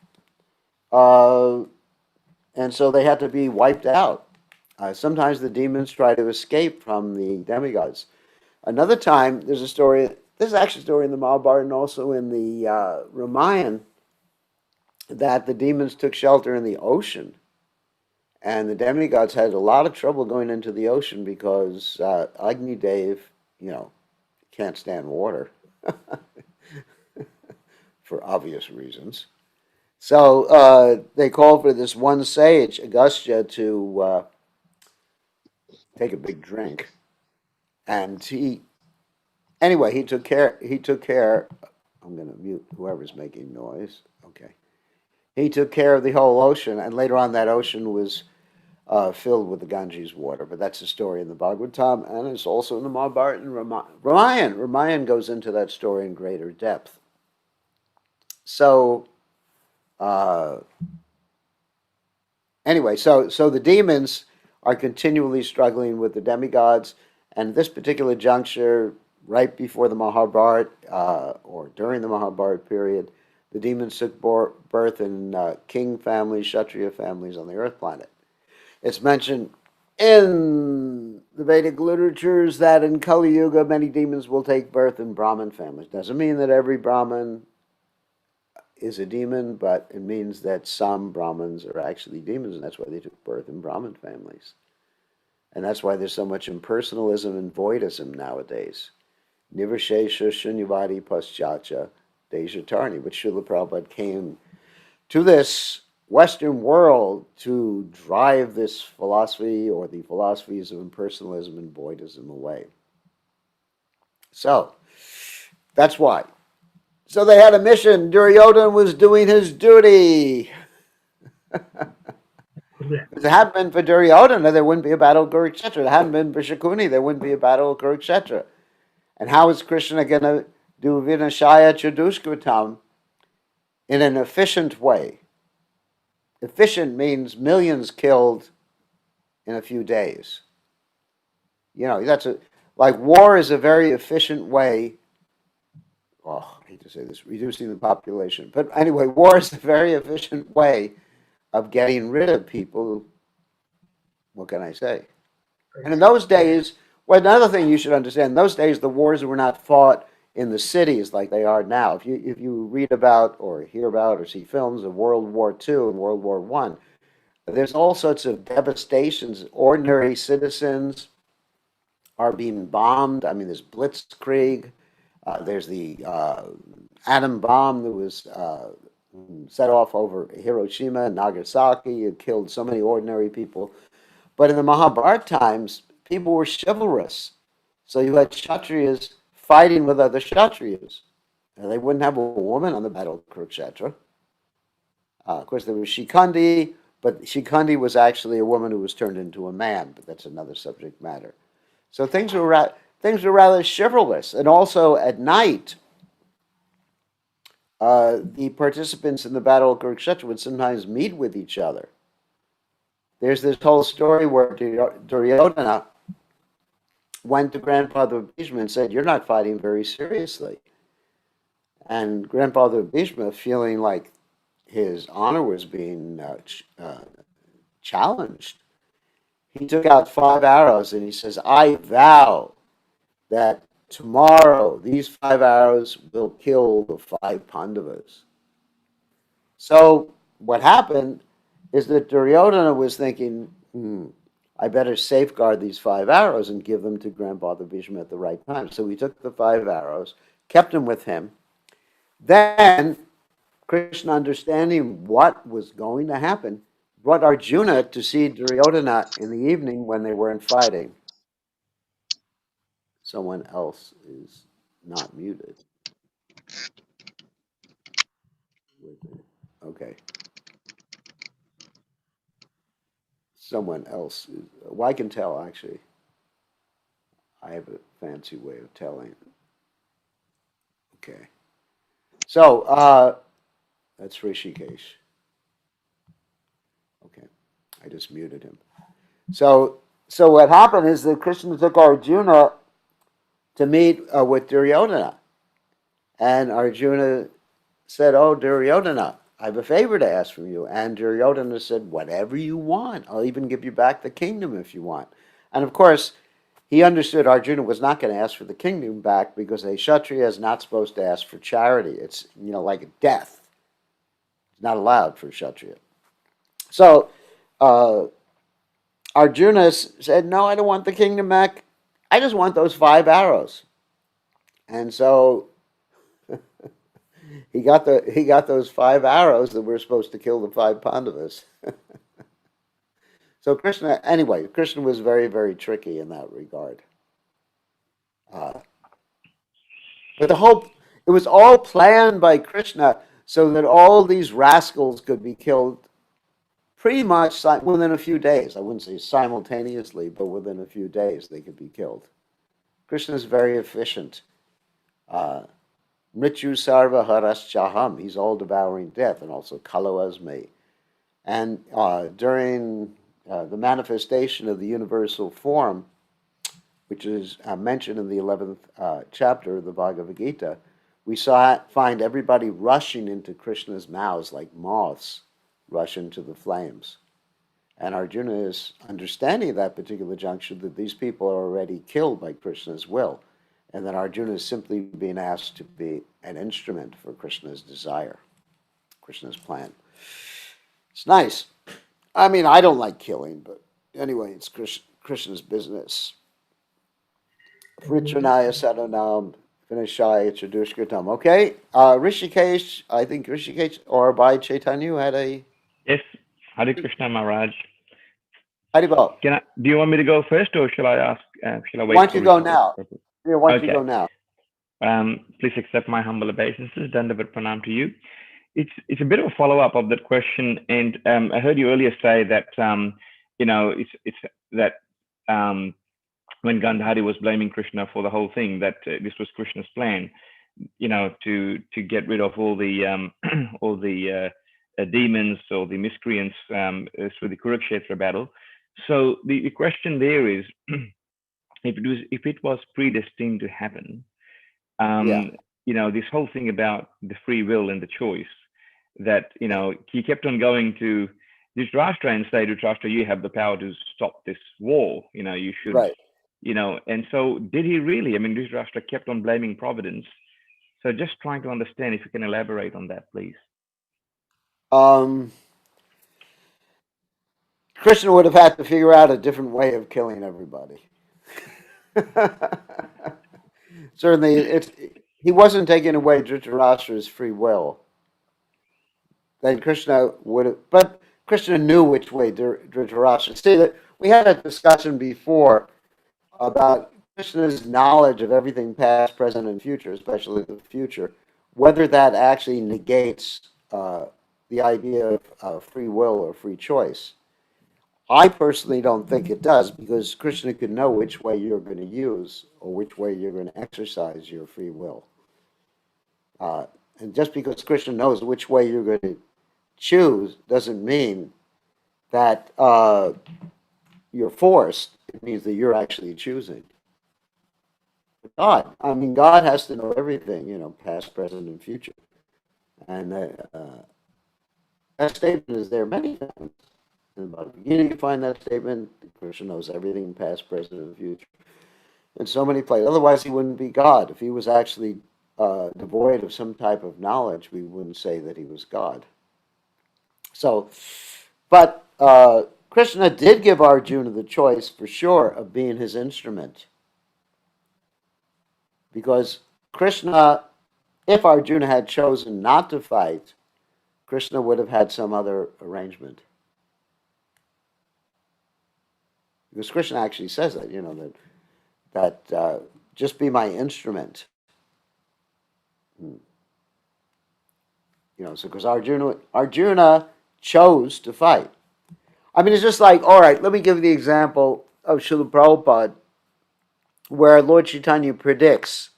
And so they had to be wiped out. Sometimes the demons try to escape from the demigods. Another time, there's a story. This is actually a story in the Mahabharata and also in the Ramayana that the demons took shelter in the ocean, and the demigods had a lot of trouble going into the ocean because Agni Dev, you know, can't stand water for obvious reasons. So they called for this one sage, Agastya, to take a big drink, and anyway, he took care. He took care. I'm going to mute whoever's making noise. Okay. He took care of the whole ocean, and later on, that ocean was filled with the Ganges water. But that's a story in the Bhagavatam, and it's also in the Mahabharata and Ramayana. Ramayana goes into that story in greater depth. So, uh, anyway, so the demons are continually struggling with the demigods, and this particular juncture, right before the Mahabharata or during the Mahabharata period, the demons took birth in king families, Kshatriya families on the earth planet. It's mentioned in the Vedic literatures that in Kali Yuga many demons will take birth in Brahmin families. Doesn't mean that every Brahmin is a demon, but it means that some Brahmins are actually demons, and that's why they took birth in Brahmin families. And that's why there's so much impersonalism and voidism nowadays. Nivashesha Shunyavadi Paschacha Dejatarni, which Srila Prabhupada came to this Western world to drive this philosophy or the philosophies of impersonalism and voidism away. So, that's why. So they had a mission. Duryodhana was doing his duty. If it hadn't been for Duryodhana, there wouldn't be a battle of Kurukshetra. If it hadn't been for Shakuni, there wouldn't be a battle of Kurukshetra. And how is Krishna going to do Vinashaya Chadushkritam in an efficient way? Efficient means millions killed in a few days. You know, like war is a very efficient way. Oh, I hate to say this, reducing the population. But anyway, war is a very efficient way of getting rid of people. What can I say? And in those days, well, another thing you should understand, in those days, the wars were not fought in the cities like they are now. If you read about or hear about or see films of World War II and World War I, there's all sorts of devastations. Ordinary citizens are being bombed. I mean, there's blitzkrieg. There's the atom bomb that was set off over Hiroshima and Nagasaki. It killed so many ordinary people. But in the Mahabharata times, people were chivalrous. So you had Kshatriyas fighting with other Kshatriyas. And they wouldn't have a woman on the battle of Kurukshetra. Of course, there was Shikandi, but Shikandi was actually a woman who was turned into a man, but that's another subject matter. So things were rather chivalrous. And also at night, the participants in the battle of Kurukshetra would sometimes meet with each other. There's this whole story where Duryodhana went to Grandfather Bhishma and said, "You're not fighting very seriously." And Grandfather Bhishma, feeling like his honor was being challenged, he took out 5 arrows and he says, "I vow that tomorrow these 5 arrows will kill the 5 Pandavas." So what happened is that Duryodhana was thinking, I better safeguard these 5 arrows and give them to Grandfather Bhishma at the right time. So he took the 5 arrows, kept them with him. Then Krishna, understanding what was going to happen, brought Arjuna to see Duryodhana in the evening when they weren't fighting. Someone else is not muted. Okay. Someone else is. Well, I can tell, actually. I have a fancy way of telling. Okay. So, that's Rishikesh. Okay. I just muted him. So what happened is that Krishna took Arjuna to meet with Duryodhana. And Arjuna said, "Oh, Duryodhana, I have a favor to ask from you." And Duryodhana said, "Whatever you want. I'll even give you back the kingdom if you want." And of course, he understood Arjuna was not going to ask for the kingdom back because a Kshatriya is not supposed to ask for charity. It's, like death. It's not allowed for a Kshatriya. So uh, Arjuna said, "No, I don't want the kingdom back. I just want those 5 arrows." And so he got those 5 arrows that were supposed to kill the 5 Pandavas. So Krishna was very, very tricky in that regard. Uh, but it was all planned by Krishna so that all these rascals could be killed pretty much within a few days. I wouldn't say simultaneously, but within a few days they could be killed. Krishna is very efficient. Uh, Mrityu sarva haraschaham. He's all devouring death, and also kalo asme. And during the manifestation of the universal form, which is mentioned in the 11th chapter of the Bhagavad Gita, we find everybody rushing into Krishna's mouths like moths rush into the flames. And Arjuna is understanding at that particular juncture that these people are already killed by Krishna's will, and that Arjuna is simply being asked to be an instrument for Krishna's desire, Krishna's plan. It's nice. I mean, I don't like killing, but anyway, it's Krishna's business. Fritranaya Sadanam Vinashaya Chadushkritam. Okay. Rishikesh, I think Rishikesh or by Chaitanya had a. Yes, Hare Krishna Maharaj. Haribol. Do you want me to go first, or shall I ask? Shall I wait? Why don't you go now? Yeah, why don't you Okay. go now? Please accept my humble obeisances. Dandavat pranam to you. It's a bit of a follow up of that question, and I heard you earlier say that it's that when Gandhari was blaming Krishna for the whole thing, that this was Krishna's plan, to get rid of all the all the demons or the miscreants through the Kurukshetra battle. So the question there is, if it was predestined to happen, Yeah. this whole thing about the free will and the choice, that he kept on going to Dhritarashtra and say, Dhritarashtra, you have the power to stop this war. You should. Right. And so did he really? I mean, Dhritarashtra kept on blaming Providence. So just trying to understand if you can elaborate on that, please. Krishna would have had to figure out a different way of killing everybody. Certainly, he wasn't taking away Dhritarashtra's free will. Then Krishna would have, but Krishna knew which way Dhritarashtra. See, that we had a discussion before about Krishna's knowledge of everything past, present, and future, especially the future, whether that actually negates the idea of free will or free choice. I personally don't think it does, because Krishna could know which way you're going to use or which way you're going to exercise your free will. And just because Krishna knows which way you're going to choose doesn't mean that you're forced. It means that you're actually choosing. God has to know everything, past, present, and future. And that statement is there many times. In the beginning, you find that statement. Krishna knows everything, past, present, and future. In so many places. Otherwise, he wouldn't be God. If he was actually devoid of some type of knowledge, we wouldn't say that he was God. So, but Krishna did give Arjuna the choice, for sure, of being his instrument. Because Krishna, if Arjuna had chosen not to fight, Krishna would have had some other arrangement. Because Krishna actually says that, that just be my instrument. So because Arjuna chose to fight. I mean, it's just like, all right, let me give you the example of Srila Prabhupada, where Lord Chaitanya predicts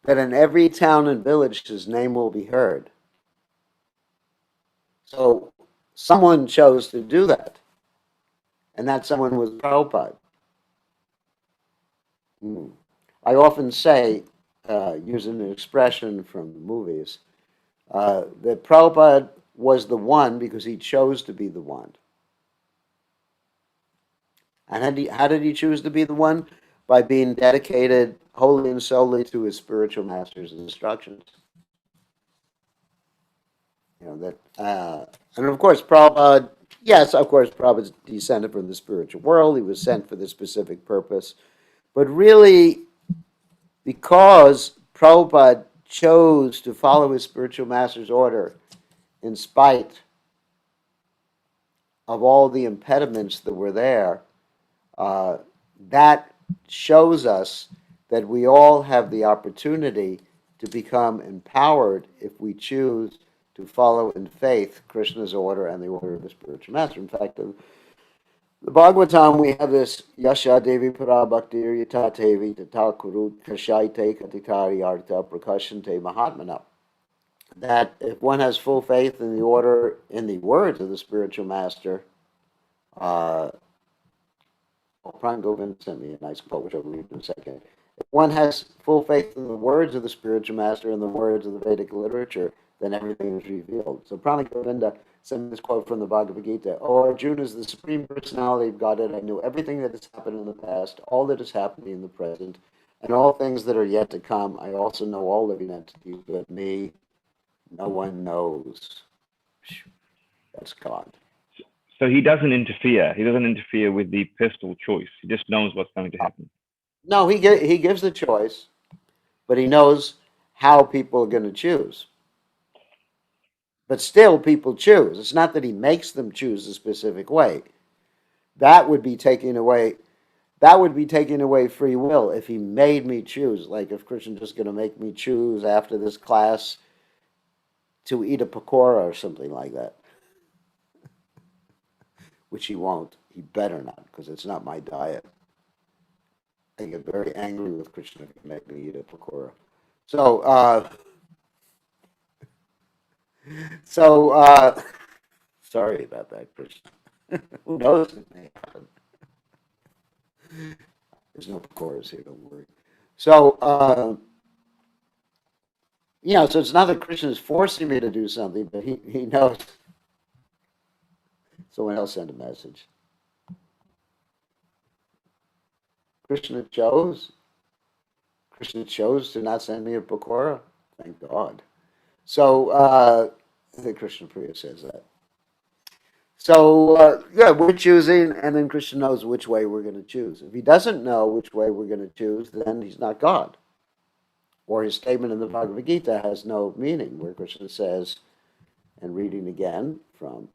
that in every town and village his name will be heard. So someone chose to do that, and that someone was Prabhupada. I often say, using an expression from the movies, that Prabhupada was the one because he chose to be the one. And how did he choose to be the one? by being dedicated wholly and solely to his spiritual master's instructions. You know that, and of course, Prabhupada. Yes, of course, Prabhupada descended from the spiritual world. He was sent for this specific purpose, but really, because Prabhupada chose to follow his spiritual master's order in spite of all the impediments that were there, uh, that shows us that we all have the opportunity to become empowered if we choose to follow in faith Krishna's order and the order of the spiritual master. In fact, the Bhagavatam, we have this Yasha Devi Parabhaktir Yata Tevi Tata Kurut Kashaite Katitari Arta Prakashante Mahatmana. That if one has full faith in the order, in the words of the spiritual master, Pran Govind sent me a nice quote, which I'll read in a second. If one has full faith in the words of the spiritual master and the words of the Vedic literature, then everything is revealed. So Prana Govinda sent me this quote from the Bhagavad Gita. O Arjuna, is the Supreme Personality of Godhead, I knew everything that has happened in the past, all that is happening in the present, and all things that are yet to come. I also know all living entities, but me, no one knows. That's God. So he doesn't interfere. He doesn't interfere with the personal choice. He just knows what's going to happen. No, he gives the choice, but he knows how people are going to choose. But still, people choose. It's not that he makes them choose a specific way. That would be taking away. That would be taking away free will if he made me choose. Like if Krishna's just going to make me choose after this class to eat a pakora or something like that, which he won't. He better not, because it's not my diet. I get very angry with Krishna if he make me eat a pakora. So, sorry about that, Krishna. Who knows? It may happen. There's no pakoras here, don't worry. So, so it's not that Krishna is forcing me to do something, but he knows. Someone else sent a message. Krishna chose to not send me a pakora. Thank God. So, I think Krishna Priya says that. So, we're choosing, and then Krishna knows which way we're going to choose. If he doesn't know which way we're going to choose, then he's not God. Or his statement in the Bhagavad Gita has no meaning, where Krishna says, and reading again from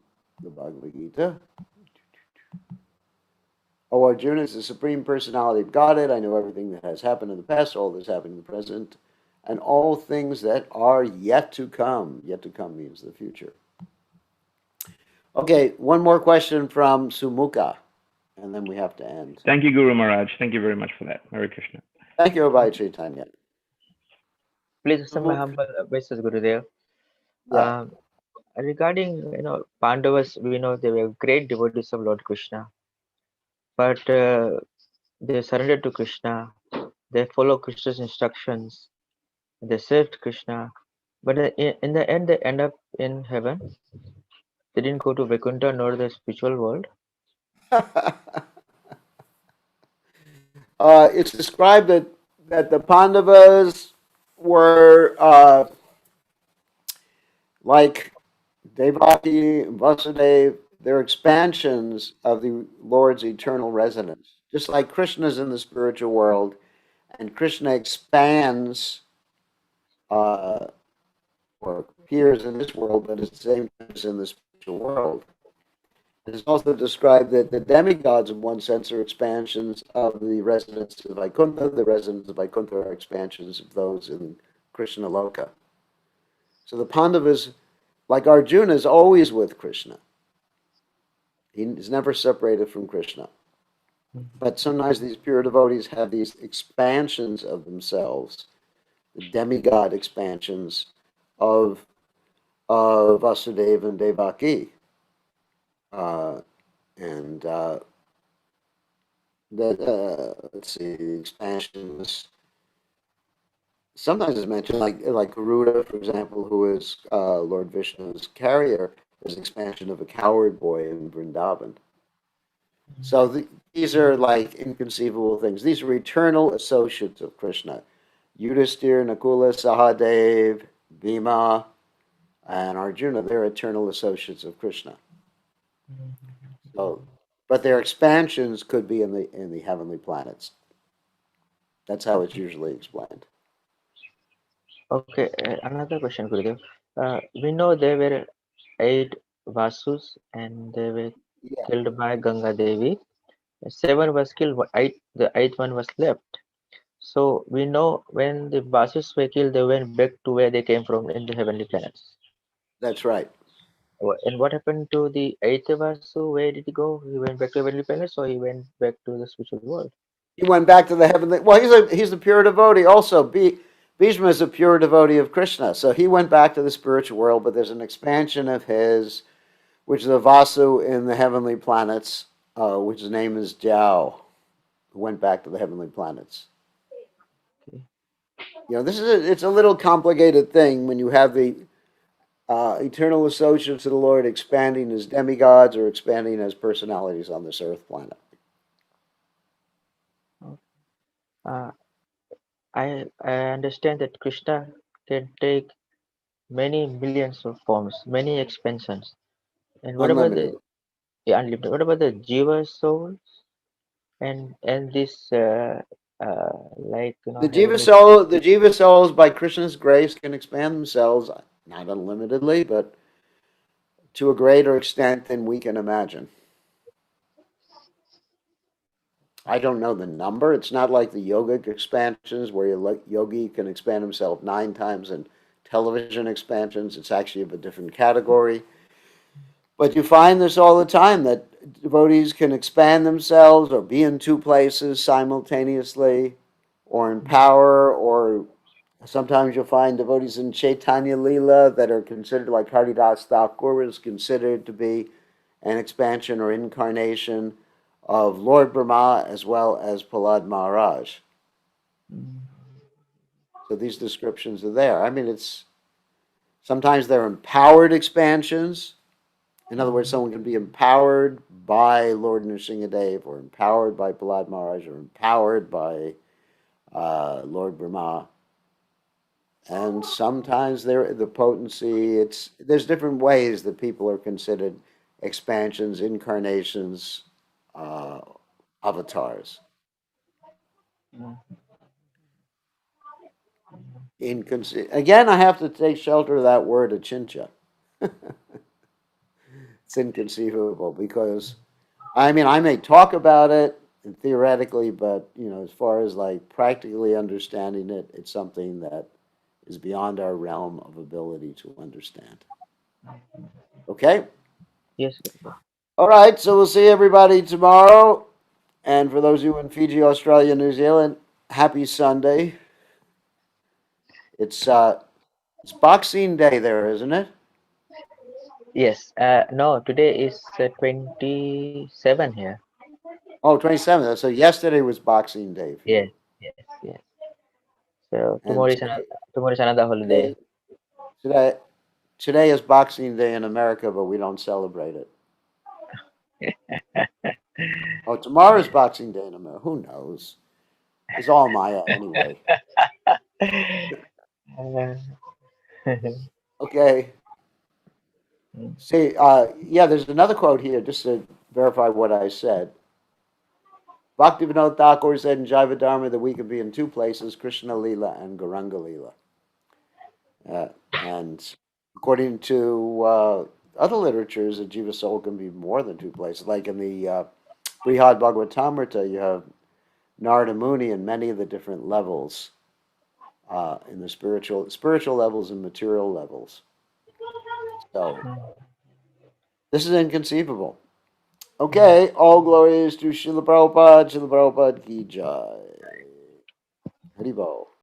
the Bhagavad Gita, O Arjuna, is the Supreme Personality of Godhead. I know everything that has happened in the past, all that's happening in the present, and all things that are yet to come. Yet to come means the future. Okay, one more question from Sumukha, and then we have to end. Thank you, Guru Maharaj. Thank you very much for that. Hare Krishna. Thank you, Abhay Chaitanya. Please accept my humble obeisances, Gurudev. Yeah. Regarding Pandavas, we know they were great devotees of Lord Krishna, but they surrendered to Krishna. They follow Krishna's instructions. They served Krishna, but in the end, they end up in heaven. They didn't go to Vaikuntha nor the spiritual world. It's described that the Pandavas were like Devaki and Vasudeva. They're expansions of the Lord's eternal residence. Just like Krishna's in the spiritual world, and Krishna expands or appears in this world, but at the same time as in the spiritual world. It is also described that the demigods, in one sense, are expansions of the residents of Vaikuntha. The residents of Vaikuntha are expansions of those in Krishna Loka. So the Pandavas, like Arjuna, is always with Krishna. He is never separated from Krishna. But sometimes these pure devotees have these expansions of themselves, the demigod expansions of Vasudeva and Devaki. Let's see, the expansions. Sometimes it's mentioned, like Garuda, for example, who is Lord Vishnu's carrier, is an expansion of a coward boy in Vrindavan. So these are like inconceivable things. These are eternal associates of Krishna. Yudhisthira, Nakula, Sahadev, Bhima, and Arjuna, they're eternal associates of Krishna. So, but their expansions could be in the heavenly planets. That's how it's usually explained. Okay, another question, Gurudev. We know there were 8 Vasus and they were Yeah, killed by Ganga Devi. 7 was killed, the eighth one was left. So we know when the Vasus were killed, they went back to where they came from in the heavenly planets. that's right. And what happened to the eighth Vasu? Where did he go? He went back to heavenly planets, or he went back to the spiritual world? He went back to the heavenly. Well, he's a pure devotee. Also, Bhishma is a pure devotee of Krishna, so he went back to the spiritual world. But there's an expansion of his, which is a Vasu in the heavenly planets, which his name is Jiao, who went back to the heavenly planets. Okay. It's a little complicated thing when you have the eternal associates of the Lord expanding as demigods or expanding as personalities on this earth planet. Uh, I understand that Krishna can take many millions of forms, many expansions. And what about Unlimited. the unlimited? What about the Jiva souls and this like heavenly? The Jiva souls, by Krishna's grace, can expand themselves, not unlimitedly, but to a greater extent than we can imagine. I don't know the number. It's not like the yogic expansions where yogi can expand himself 9 times, and television expansions. It's actually of a different category. But you find this all the time, that devotees can expand themselves or be in 2 places simultaneously, or in power, or sometimes you'll find devotees in Chaitanya Lila that are considered, like Haridas Thakur is considered to be an expansion or incarnation of Lord Brahma as well as Prahlad Maharaj. So these descriptions are there. I mean, sometimes they're empowered expansions. In other words, someone can be empowered by Lord Nrsingadev, or empowered by Prahlad Maharaj, or empowered by Lord Brahma. And sometimes the potency, there's different ways that people are considered expansions, incarnations, avatars. Again, I have to take shelter of that word achincha. It's inconceivable because, I mean, I may talk about it theoretically, but as far as like practically understanding it, it's something that is beyond our realm of ability to understand. Okay? Yes. All right, so we'll see everybody tomorrow. And for those of you in Fiji, Australia, New Zealand, happy Sunday. It's Boxing Day there, isn't it? Yes. No, today is 27 here. Oh, 27th. So yesterday was Boxing Day for Yes. you. Yes. Yes. So And tomorrow is another holiday. today, today is Boxing Day in America, but we don't celebrate it. Oh, tomorrow is Boxing Day in America. Who knows? It's all Maya anyway. Okay. See, yeah, there's another quote here just to verify what I said. Bhaktivinoda Thakur said in Jaiva Dharma that we can be in 2 places, Krishna Lila and Gauranga Lila. And according to other literatures, a Jiva soul can be more than 2 places. Like in the Brihad Bhagavatamrita, you have Narada Muni and many of the different levels in the spiritual levels and material levels. So this is inconceivable. Okay, all glories to Srila Prabhupada ki jai. Haribol.